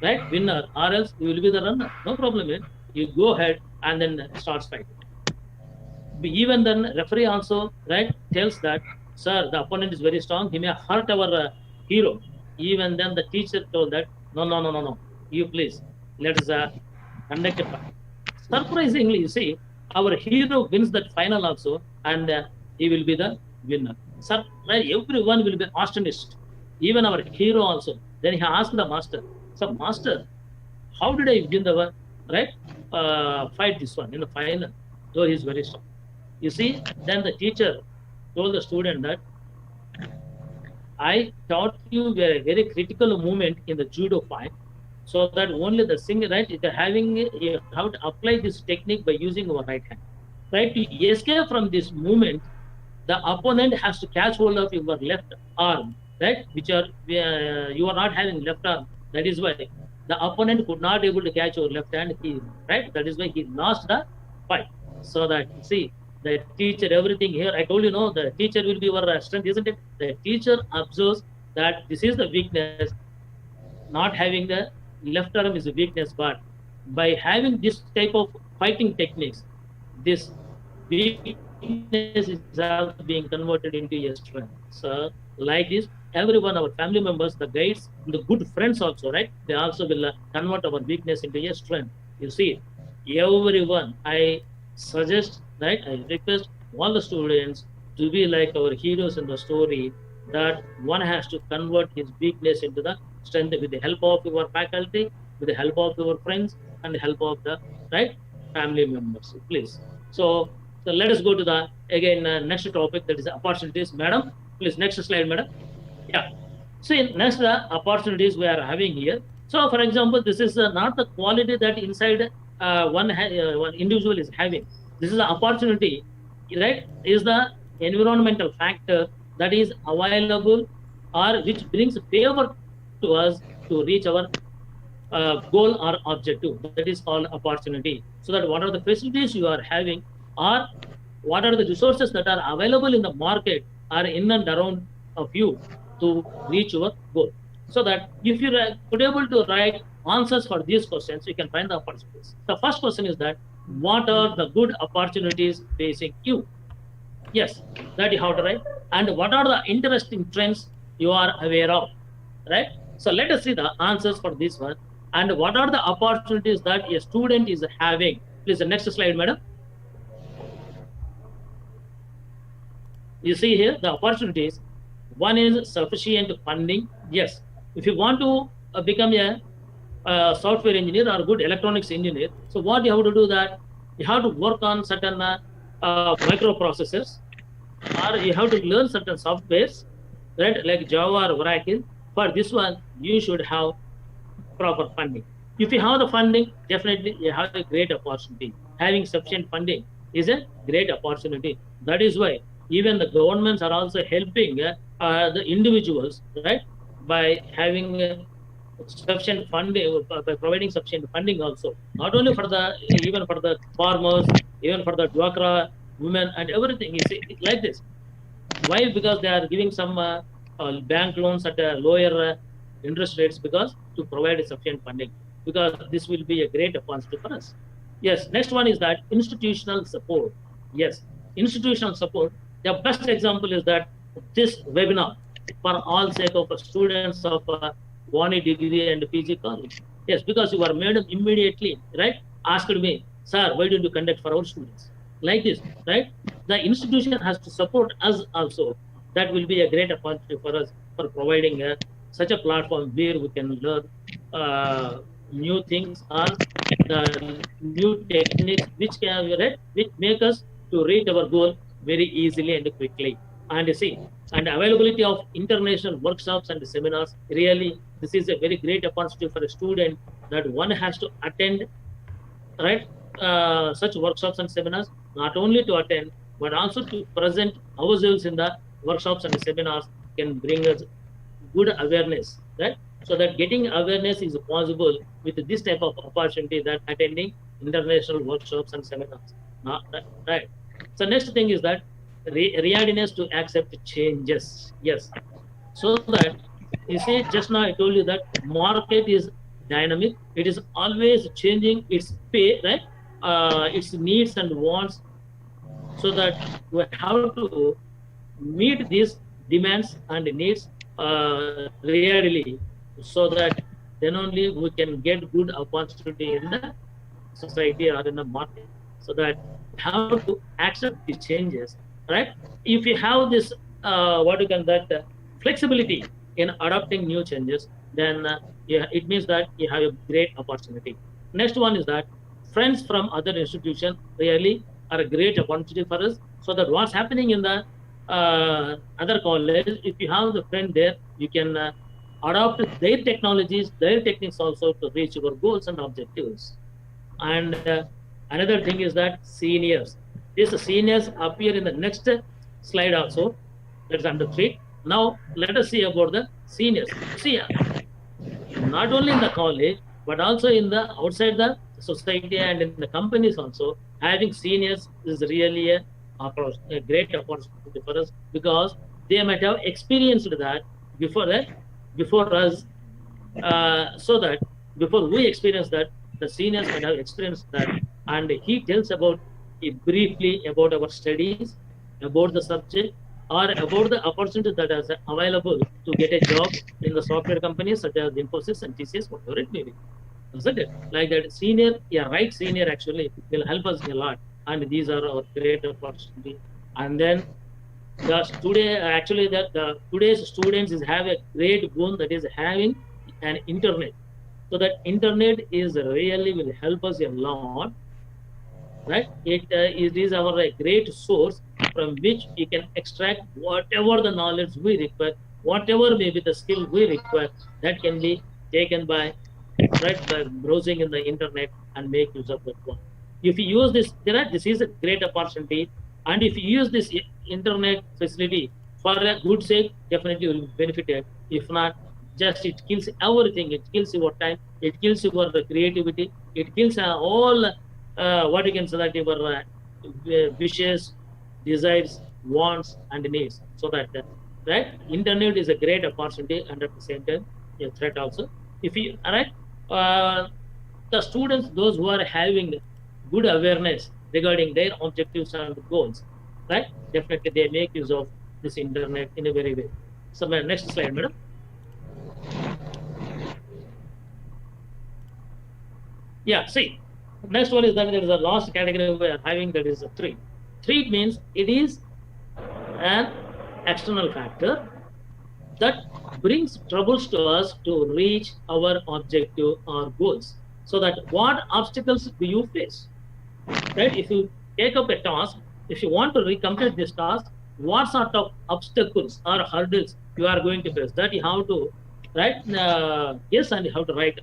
right winner, or else you will be the runner. No problem. You go ahead and then starts fighting. Even then, referee also right tells that, sir, the opponent is very strong. He may hurt our hero. Even then, the teacher told that, no, no, no, no, no. You please let us conduct a fight. Surprisingly, you see, our hero wins that final also, and he will be the winner. Sir, right, everyone will be astonished, even our hero also. Then he asked the master, so master, how did I win the right fight this one in the final? Though he is very strong. You see, then the teacher told the student that I taught you a very critical moment in the judo fight, so that only the single right, you have to apply this technique by using your right hand. Right, to escape from this movement, the opponent has to catch hold of your left arm, right, which you are not having left arm. That is why the opponent could not able to catch your left hand. Right, that is why he lost the fight. So that see, the teacher, everything here, I told you, no, the teacher will be your strength, isn't it? The teacher observes that this is the weakness. Not having the left arm is a weakness, but by having this type of fighting techniques, this weakness is also being converted into a strength. So, like this, everyone, our family members, the guides, the good friends also, right? They also will convert our weakness into a strength. You see, everyone, I suggest, right? I request all the students to be like our heroes in the story, that one has to convert his weakness into the strength with the help of your faculty, with the help of your friends, and the help of the right family members. Please. So let us go to the again next topic, that is opportunities. Madam, please next slide, madam. Yeah. So in next opportunities we are having here. So for example, this is not the quality that inside one individual is having. This is the opportunity, right? Is the environmental factor that is available or which brings favor to us to reach our goal or objective. That is called opportunity. So that what are the facilities you are having, or what are the resources that are available in the market or in and around of you to reach your goal. So that if you could able to write answers for these questions, you can find the opportunities. The first question is that what are the good opportunities facing you? Yes, that you have to write. And what are the interesting trends you are aware of, right? So let us see the answers for this one. And what are the opportunities that a student is having? Please, the next slide, madam. You see here the opportunities. One is sufficient funding. Yes, if you want to become a software engineer or good electronics engineer, so what you have to do that you have to work on certain microprocessors, or you have to learn certain softwares, right, like Java or Oracle. For this one, you should have proper funding. If you have the funding, definitely you have a great opportunity. Having sufficient funding is a great opportunity. That is why even the governments are also helping the individuals, right, by having sufficient funding, by providing sufficient funding also, not only for the even for the farmers, even for the Dwakra women and everything. You see, like this. Why? Because they are giving some bank loans at a lower interest rates, because to provide sufficient funding, because this will be a great opportunity for us. Yes, next one is that institutional support. Yes, institutional support. The best example is that this webinar for all sake of students of want a degree and PG college. Yes, because your madam immediately, right, asked me, sir, why don't you conduct for our students? Like this, right? The institution has to support us also. That will be a great opportunity for us for providing such a platform where we can learn new things or the new techniques which can which make us to reach our goal very easily and quickly. And see, and availability of international workshops and seminars, really this is a very great opportunity for a student that one has to attend, right, such workshops and seminars, not only to attend but also to present ourselves in the workshops and seminars can bring us good awareness, right? So that getting awareness is possible with this type of opportunity, that attending international workshops and seminars. Right. So next thing is that readiness to accept changes. Yes. So that you see, just now I told you that market is dynamic. It is always changing its pay, right? Its needs and wants, so that we have to meet these demands and needs readily, so that then only we can get good opportunity in the society or in the market. So that we have to accept these changes, right? If you have this what you can that flexibility in adopting new changes, then yeah, it means that you have a great opportunity. Next one is that friends from other institutions really are a great opportunity for us. So that what's happening in the other college, if you have the friend there, you can adopt their technologies, their techniques also to reach your goals and objectives. And another thing is that seniors. These seniors appear in the next slide also. That's under 3. Now let us see about the seniors. See, not only in the college but also in the outside the society and in the companies also, having seniors is really a great opportunity for us, because they might have experienced that before us, so that before we experience that, the seniors might have experienced that, and he tells about briefly about our studies, about the subject, or about the opportunities that are available to get a job in the software companies such as Infosys and TCS, whatever it may be. Isn't it? Like that, senior, yeah, right, senior actually will help us a lot, and these are our great opportunity. And then the today actually the today's students is have a great boon, that is having an internet. So that internet is really will help us a lot, right? It is our great source from which we can extract whatever the knowledge we require, whatever may be the skill we require, that can be taken by, right, by browsing in the internet and make use of that one. If you use this, this is a great opportunity, and if you use this internet facility for a good sake, definitely you will benefit it. If not, just it kills everything. It kills your time. It kills your creativity. It kills all what you can say, that your wishes, desires, wants, and needs. So that right, internet is a great opportunity, and at the same time a threat also. If you right, the students, those who are having good awareness regarding their objectives and goals, right, definitely they make use of this internet in a very way. So my next slide, madam. Yeah, see, next one is that there is a last category we are having, that is a 3. 3 means it is an external factor that brings troubles to us to reach our objective or goals. So that what obstacles do you face, right? If you take up a task, if you want to complete this task, what sort of obstacles or hurdles you are going to face, that you have to write yes, and you have to write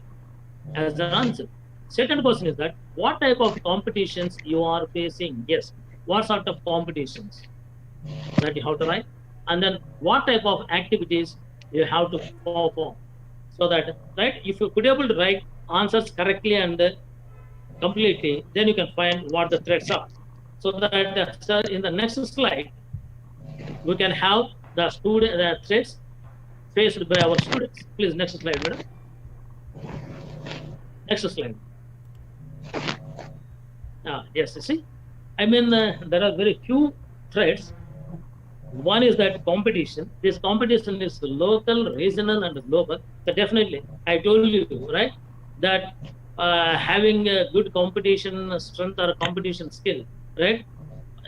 as an answer. Second question is that what type of competitions you are facing. Yes, what sort of competitions, that you have to write. And then what type of activities you have to perform. So that, right, if you could able to write answers correctly and completely, then you can find what the threats are. So that sir, in the next slide we can have the student threats faced by our students. Please, next slide, madam. Next slide. Yes, you see, I mean, there are very few threats One is that competition. This competition is local, regional, and global. So definitely, I told you, right, that having a good competition strength or competition skill, right,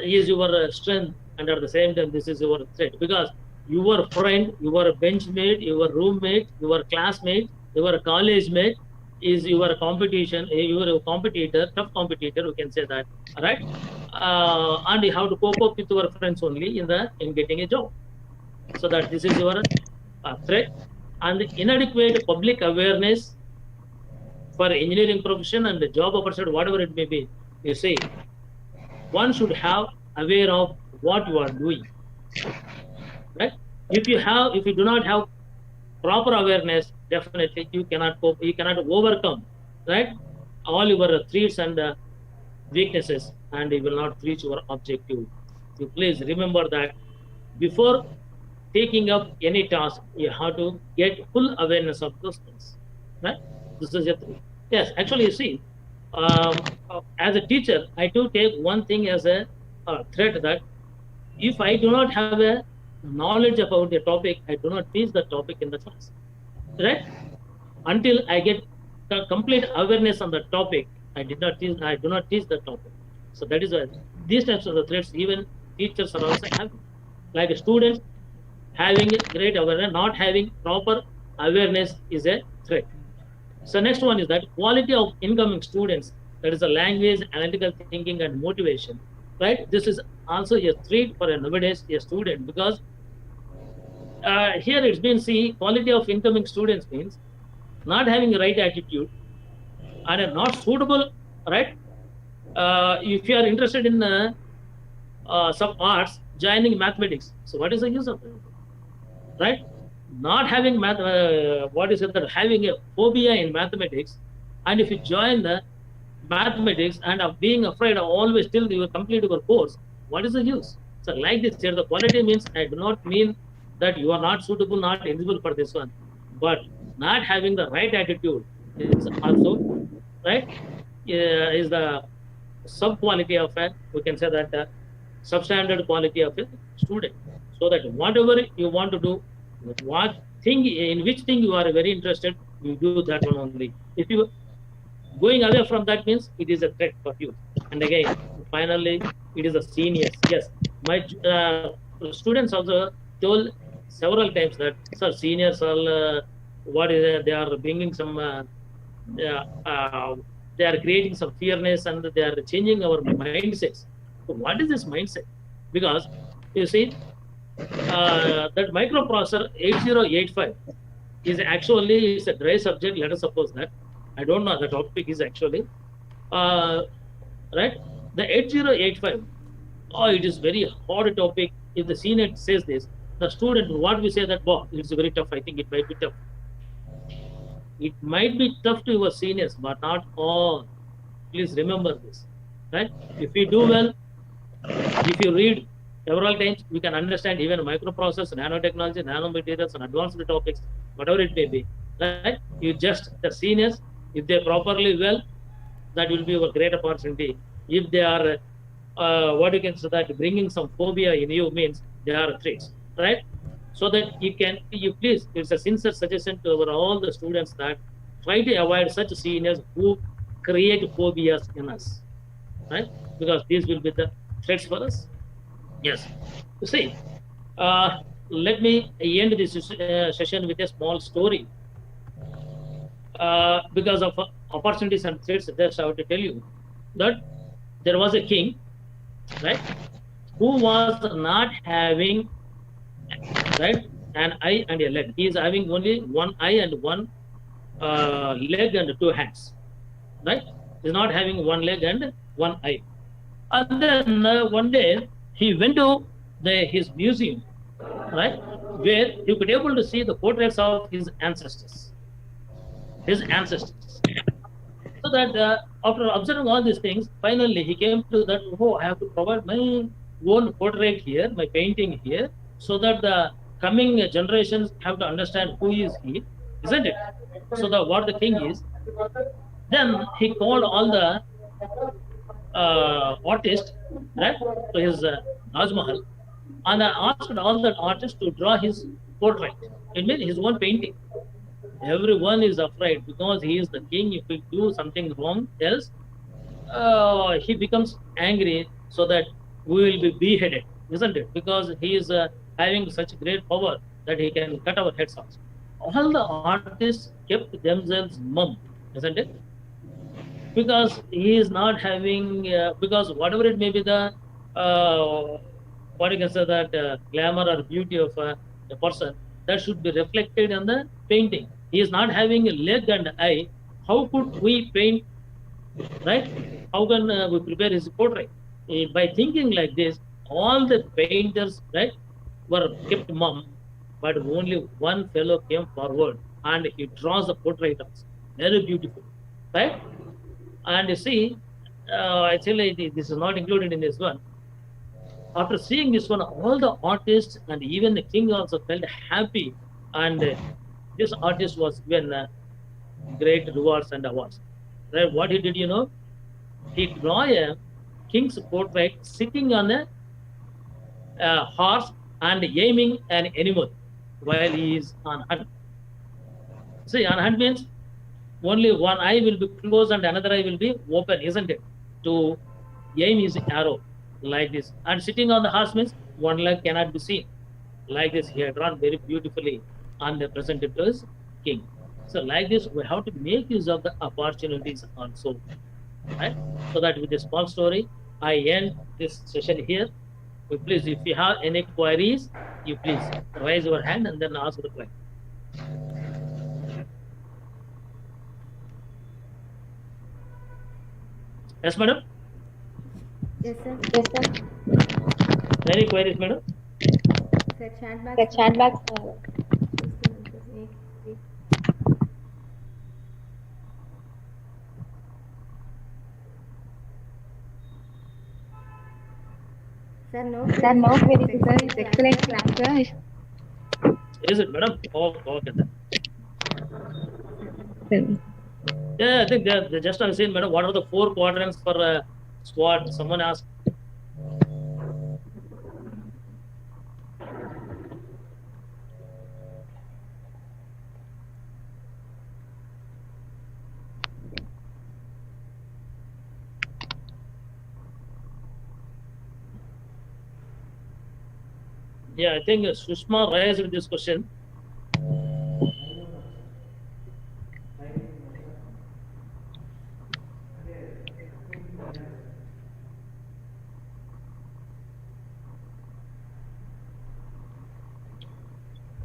is your strength, and at the same time, this is your threat, because your friend, your benchmate, your roommate, your classmate, your college mate is your competition, your competitor, tough competitor, we can say that, right? And you have to cope up with your friends only in getting a job. So that this is your threat. And inadequate public awareness for engineering profession and the job opportunity, whatever it may be. You see, one should have aware of what you are doing, right? If you do not have proper awareness, definitely you cannot cope, you cannot overcome, right, all your threats and weaknesses, and you will not reach your objective. You please remember that before taking up any task, you have to get full awareness of those things, right? This is a thing. Yes, actually, you see, as a teacher, I do take one thing as a threat, that if I do not have a knowledge about the topic, I do not teach the topic in the class, right? Until I get complete awareness on the topic, I do not teach the topic. So that is why these types of the threats, even teachers are also having. Like students having great awareness, not having proper awareness is a threat. So next one is that quality of incoming students, that is a language, analytical thinking, and motivation, right? This is also a threat for a nowadays a student, because here it's been see quality of incoming students means not having the right attitude and are not suitable, right? If you are interested in some arts, joining mathematics, so what is the use of it, right? Not having math, what is it, that having a phobia in mathematics, and if you join the mathematics and of being afraid of always till you complete your course, what is the use? So like this here, the quality means, I do not mean that you are not suitable, not eligible for this one, but not having the right attitude is also, right, is the sub quality of a, we can say that substandard quality of a student. So that whatever you want to do, what thing, in which thing you are very interested, you do that one only. If you going away from that means it is a threat for you. And again, finally, it is the seniors. Yes, my students also told several times that, sir, seniors are what is they are bringing some they are creating some fearness, and they are changing our mindsets. So what is this mindset? Because you see, that microprocessor 8085 is actually is a dry subject. Let us suppose that, I don't know the topic is actually uh, right. The 8085, oh, it is very hard topic. If the senior says this, the student, what we say that, wow, it's very tough. I think it might be tough. It might be tough to your seniors, but not all. Please remember this, right? If you do well, if you read several times, you can understand even microprocess, nanotechnology, nanomaterials, and advanced topics, whatever it may be, right? You just, the seniors, if they properly well, that will be a great opportunity. If they are, what you can say, that bringing some phobia in you means they are threats, right? So that you please, it's a sincere suggestion to all the students that try to avoid such seniors who create phobias in us, right? Because these will be the threats for us. Yes. You see, let me end this session with a small story. Because of opportunities and threats, just I have to tell you that there was a king, right, who was not having, right, an eye and a leg. He is having only one eye and one leg and two hands, right? He is not having one leg and one eye. And then one day he went to his museum, right, where he could able to see the portraits of his ancestors. So that after observing all these things, finally he came to that, oh, I have to provide my own portrait here, my painting here, so that the coming generations have to understand who is he, isn't it? So that what the king is. Then he called all the artists, right, to his Taj Mahal, and asked all the artists to draw his portrait. It means his own painting. Everyone is afraid because he is the king. If he do something wrong else, he becomes angry so that we will be beheaded, isn't it? Because he is having such great power that he can cut our heads off. All the artists kept themselves mum, isn't it? Because he is not having, because whatever it may be the, uh, what you can say that glamour or beauty of a person, that should be reflected on the painting. He is not having a leg and eye. How could we paint, right? How can we prepare his portrait? By thinking like this, all the painters, right, were kept mum, but only one fellow came forward and he draws the portrait also. Very beautiful, right? And you see, actually, this is not included in this one. After seeing this one, all the artists and even the king also felt happy, and this artist was given great rewards and awards. Right? What he did, he draw a king's portrait sitting on a horse and aiming an animal while he is on hunt. See, on hunt means only one eye will be closed and another eye will be open, isn't it? To aim his arrow like this. And sitting on the horse means one leg cannot be seen. Like this, he had drawn very beautifully and presented to his king. So, like this, we have to make use of the opportunities also, right? So that with a small story, I end this session here. Please, if you have any queries, you please raise your hand and then ask the question. Yes, madam. Yes, sir. Any queries, madam? Sir, chat box. The chat box. just a minute, sir. Wait. Sir, no Sir, no queries, queries, sir. It's excellent class, sir. Is it, madam? Oh, okay then. Sir. Yeah, I think they just have seen, madam, what are the 4 quadrants for SWOT? Someone asked. Yeah, I think Sushma raised this question.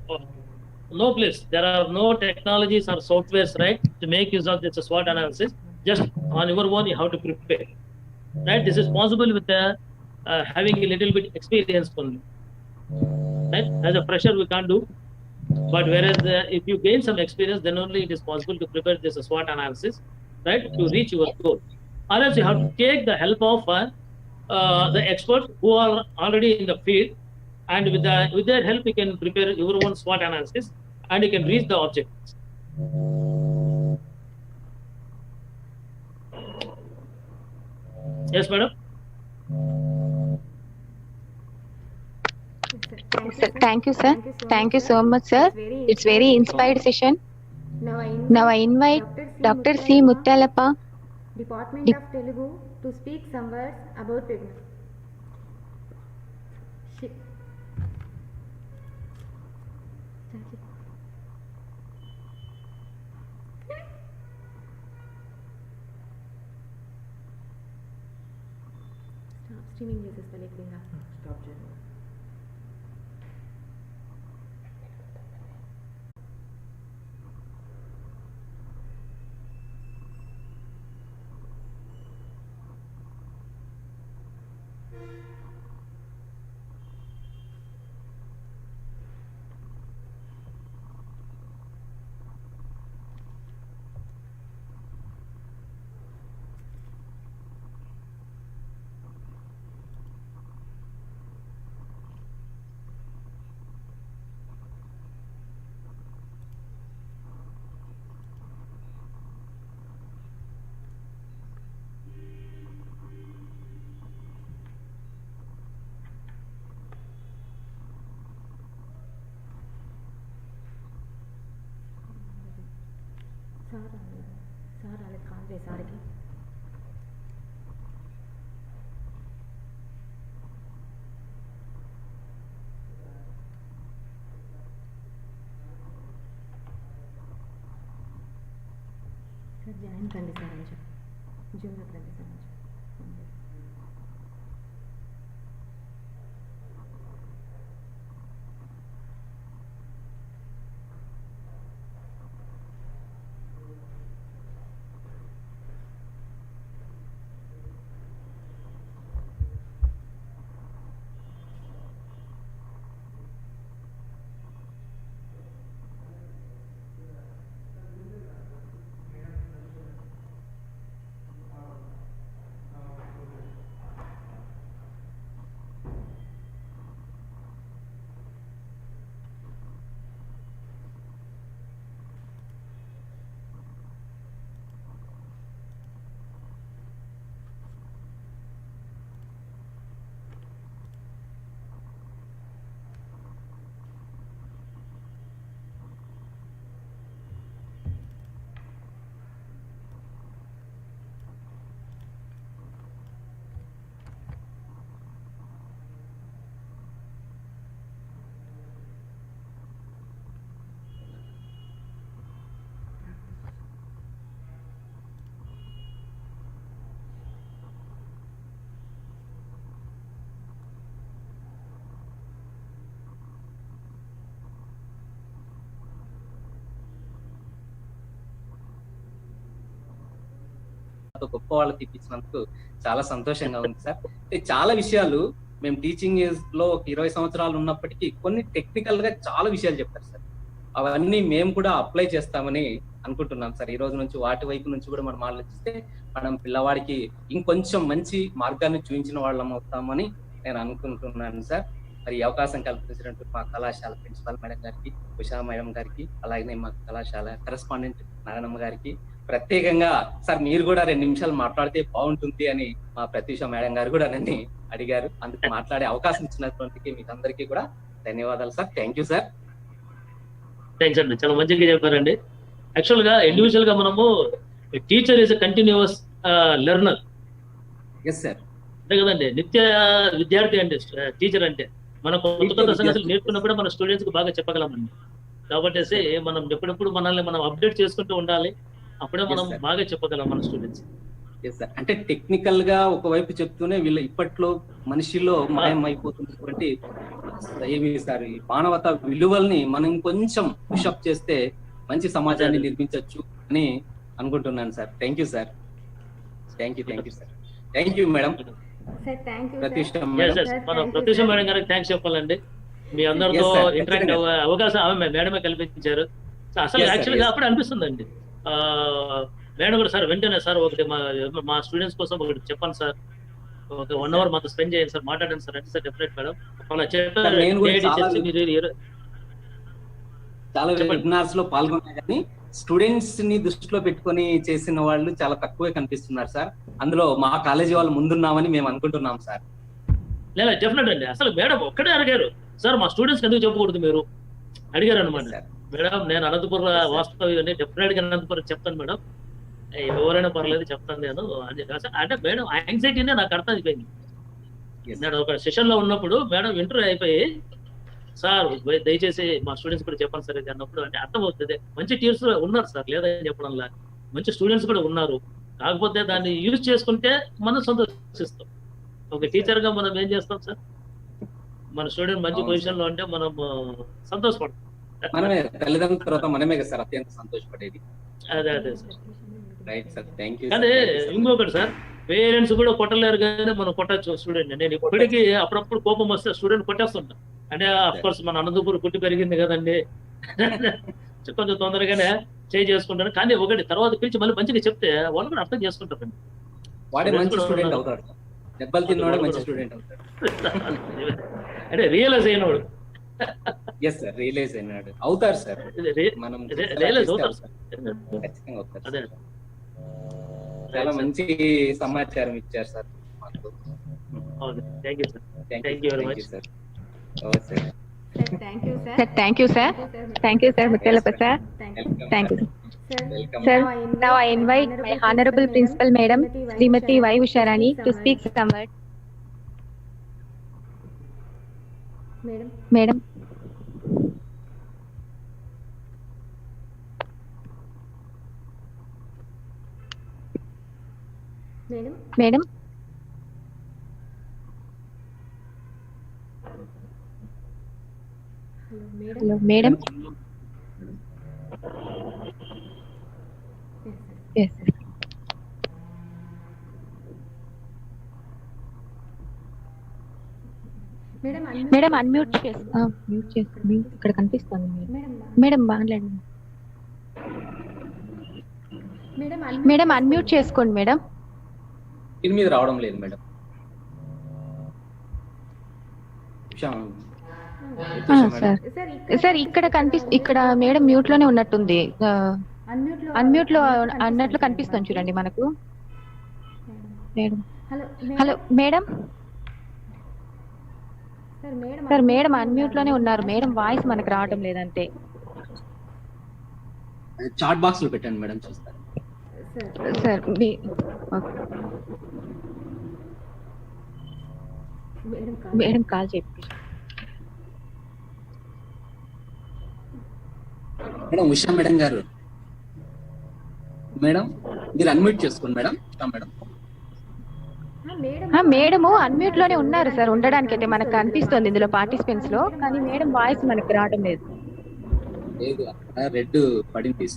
Oh, no, please. There are no technologies or softwares, right, to make use of this SWOT analysis. Just on your own, you have to prepare. Right? This is possible with having a little bit experience only. Right? As a fresher, we can't do. But whereas if you gain some experience, then only it is possible to prepare this SWOT analysis, right, to reach your goal. Or else you have to take the help of the experts who are already in the field, and with their help, you can prepare your own SWOT analysis, and you can reach the objectives. Yes, madam. Sir, thank you, sir. Thank you so much, sir. It's very inspired session. Now I invite Dr. C. Muttalappa, Department of Telugu, to speak some words about webinar. Shit. Start it. Stop streaming చేసేస్తా లేకుండా. Stop చేయండి. Sir రాలేదు. Sir రాలేదు, call చేయి సార్కి. Sir join కండి sir అని చెప్పి, జూమ్లోకి రండి సార్ అని చెప్పి. గొప్ప వాళ్ళు తీపించినందుకు చాలా సంతోషంగా ఉంది సార్. చాలా విషయాలు మేము టీచింగ్ ఏజ్ లో 20 సంవత్సరాలు ఉన్నప్పటికీ కొన్ని టెక్నికల్ గా చాలా విషయాలు చెప్తారు సార్. అవన్నీ మేము కూడా అప్లై చేస్తామని అనుకుంటున్నాం సార్. ఈ రోజు నుంచి వాటి వైపు నుంచి కూడా మనం ఆలోచిస్తే మనం పిల్లవాడికి ఇంకొంచెం మంచి మార్గాన్ని చూపించిన వాళ్ళం అవుతామని నేను అనుకుంటున్నాను సార్. మరి ఈ అవకాశం కల్పించినటువంటి మా కళాశాల ప్రిన్సిపల్ మేడం గారికి, ఉషా మేడం గారికి, అలాగే మా కళాశాల కరెస్పాండెంట్ నారాయణమ్మ గారికి ప్రత్యేకంగా సార్ మీరు కూడా 2 నిమిషాలు మాట్లాడితే బాగుంటుంది అని మా ప్రత్యూష మేడం గారు కూడా నన్ను అడిగారు. అందుకు మాట్లాడే అవకాశం ఇచ్చినటువంటి మీకు అందరికీ కూడా ధన్యవాదాలు sir. Thank you sir. Thanks అండి, చాలా మంచిగా చెప్పారండి. యాక్చువల్ గా ఇండివిజువల్ గా మనము teacher is continuous learner. Yes sir. అంతే కదండి, నిత్య విద్యార్థి అంటే టీచర్ అంటే మనం కొత్త కొత్త సంగతులు నేర్చుకున్నప్పుడే మన స్టూడెంట్స్ కి బాగా చెప్పగలమండి. కాబట్టి మనం ఎప్పుడెప్పుడు మనల్ని మనం అప్డేట్ చేసుకుంటూ ఉండాలి, అప్పుడే మనం బాగా చెప్పగలం మన స్టూడెంట్స్. అంటే టెక్నికల్ గా ఒకవైపు చెప్తూనే వీళ్ళు ఇప్పట్లో మనిషిలో మాయం అయిపోతున్నటువంటి ఏమి సార్ ఈ మానవత విలువల్ని మనం కొంచెం పుషప్ చేస్తే మంచి సమాజాన్ని నిర్మించవచ్చు అని అనుకుంటున్నాను sir. Thank you sir. Thank you sir. Thank you madam. మన ప్రత్యూష మేడం గారికి థ్యాంక్స్ చెప్పాలండి. మీ అందరితో ఇంటరాక్ట్ అవకాశం ఆమె మేడమే కల్పించారు. అసలు యాక్చువల్గా అప్పుడే అనిపిస్తుందండి, మేడం కూడా సార్ వెంటనే సార్ ఒకటి మా స్టూడెంట్స్ కోసం ఒకటి చెప్పండి సార్, ఒక 1 hour మాతో స్పెండ్ చేయండి సార్, మాట్లాడండి సార్ అంటే సార్ డెఫినెట్ మేడం అలా చెప్పారు. చాలా వెబినార్స్ లో పాల్గొన్నా కానీ స్టూడెంట్స్ ని దృష్టిలో పెట్టుకొని చేసిన వాళ్ళు చాలా తక్కువే కనిపిస్తున్నారు సార్. అందులో మా కాలేజీ వాళ్ళు ముందున్నామని మేము అనుకుంటున్నాం సార్. లేదా డెఫినెట్ అండి, అసలు మేడం ఒక్కడే అడిగారు సార్ మా స్టూడెంట్స్ ఎందుకు చెప్పకూడదు మీరు అడిగారు అనమాట. మేడం నేను అనంతపురం వాస్తవం డెఫినెట్ గా అనంతపురం చెప్తాను మేడం, ఎవరైనా పర్లేదు చెప్తాను నేను అంటే మేడం యాంగ్జైటీనే నాకు అర్థం అయిపోయింది. నేను ఒక సెషన్ లో ఉన్నప్పుడు మేడం ఇంటర్వ్యూ అయిపోయి సార్ దయచేసి మా స్టూడెంట్స్ కూడా చెప్పండి సార్ ఇది అన్నప్పుడు అంటే అర్థం అవుతుంది. మంచి టీచర్స్ ఉన్నారు సార్, లేదని చెప్పడంలా మంచి స్టూడెంట్స్ కూడా ఉన్నారు. కాకపోతే దాన్ని యూజ్ చేసుకుంటే మనం సంతోషిస్తాం. ఒక టీచర్ గా మనం ఏం చేస్తాం సార్, మన స్టూడెంట్ మంచి పొజిషన్ లో ఉంటే మనం సంతోషపడతాం. మనమే తల్లిదండ్రుల తర్వాత మనమే కదా సార్ అత్యంత సంతోషపడేది. అదే అదే sir. Right sir. Thank you. కానీ ఇంకొకటి సార్, పేరెంట్స్ కూడా కొట్టలేరు కానీ మనం కొట్టచ్చు స్టూడెంట్. నేను ఇప్పటికీ అప్పుడప్పుడు కోపం వస్తే స్టూడెంట్ కొట్టేస్తుంటా. అంటే ఆఫ్ కోర్స్ మన అనంతపురం పుట్టి పెరిగింది కదండి, కొంచెం తొందరగానే చేసుకుంటాను. కానీ ఒకటి తర్వాత పిలిచి మళ్ళీ మంచిగా చెప్తే వాళ్ళు కూడా అర్థం చేసుకుంటారండి. వాడే మంచి స్టూడెంట్ అవుతాడు, దెబ్బలు తిన్నవాడే మంచి స్టూడెంట్ అవుతాడు. అంటే రియలైజ్ అయినవాడు. ఎస్ సార్, రియలైజ్ అయినాడు అవుతారు సార్. మనం రియలైజ్ అవుతారు సార్, ఖచ్చితంగా అవుతారు. చాలా మంచి సమాచారం ఇచ్చారు సార్ మాకు. Thank you sir. Thank you very much sir. Thank you sir. Thank you sir Muthyalappa sir. Thank you. Welcome. Sir, now I invite my Honorable Principal Madam, Srimati Y. Usharani, to speak some words. Madam. Madam. Hello, Madam. Yes. Madam unmute mute ఇక్కడ కనిపిస్తుంది madam మాట్లాడండి madam unmute చేసుకోండి madam. దీని మీద రావడం లేదు madam. Sir ఇక్కడ ఇక్కడ మేడం మ్యూట్ లోనే ఉన్నట్టుంది. అన్మ్యూట్ లో అన్నట్లు కనిపిస్తుంది చూడండి మనకు. Madam hello madam. Sir madam unmute లోనే ఉన్నారు. మేడం వాయిస్ మనకు రావడం లేదంతే. చాట్ బాక్స్ లో పెట్టండి మేడం, చూస్తారు. సార్ మేడం కాల్ చెప్పి మేడం ఉషా మేడం గారు, మేడం మీరు అన్మ్యూట్ చేసుకోండి మేడం. మేడం మేడము అన్మ్యూట్ లోనే ఉన్నారు సార్. ఉండడానికి అయితే మనకు కనిపిస్తుంది ఇందులో పార్టిసిపెంట్స్ లో, కానీ మేడం వాయిస్ మనకు రావడం లేదు. లేదు, అక్కడ రెడ్ పడింది.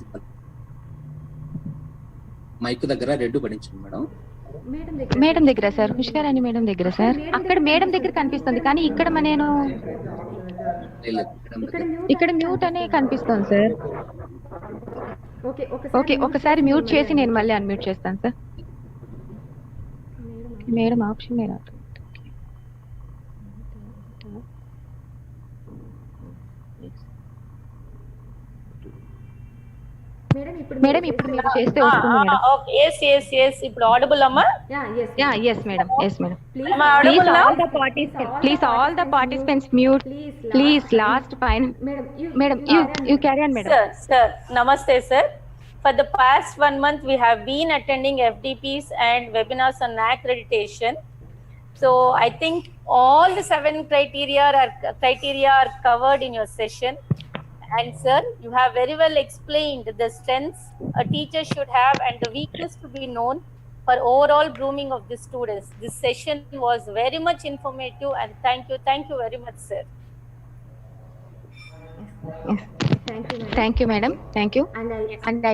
మైక్ దగ్గర రెడ్ పడించింది మేడం. మేడం దగ్గర సార్, హుషారాణి మేడం దగ్గర సార్. అక్కడ మేడం దగ్గర కనిపిస్తుంది, కానీ ఇక్కడ నేను ఇక్కడ మ్యూట్ అనే కనిపిస్తుంది సార్. ఓకే, ఒకసారి మ్యూట్ చేసి నేను మళ్ళీ అన్మ్యూట్ చేస్తాను సార్. మేడం ఆప్షన్ రాదు. మేడం ఇప్పుడు మీరు చేస్తే వస్తుంది మేడం. yes ఇప్పుడు ఆడిబుల్ అమ్మా? yes madam. Please all the participants mute. Please last fine. Madam you carry on madam. Sir namaste sir. For the past 1 month we have been attending FDPs and webinars on accreditation. So I think all the 7 criteria are covered in your session. And sir, you have very well explained the strengths a teacher should have and the weakness to be known for overall grooming of the students. This session was very much informative, and thank you very much, sir. Thank you madam. Thank you. And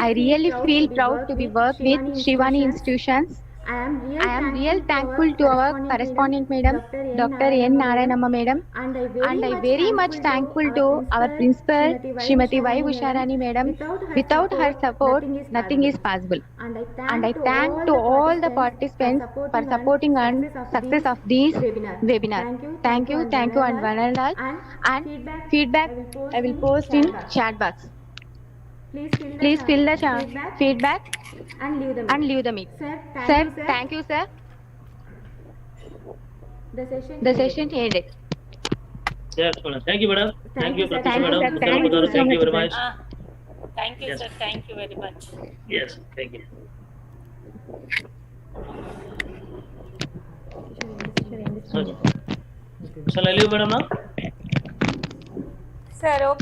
I really feel proud to be work with Shivani institutions. I am real thankful to our correspondent madam, Dr. N. Narayanamma madam, and I very much thankful to our principal, Srimati Y. Usharani madam. Without her support, nothing is possible. And I thank to all the participants for supporting and success of this webinar. Thank you, and one and all. And feedback I will post in chat box. Please fill the feedback and leave the meet. Sir, thank you sir. The session ended. Yes, madam. Thank you madam. Thank you madam. Thank you Thank you very much. Thank you, Yes. sir. Thank you very much. Yes, thank you. Shall I leave madam now? Sir, okay.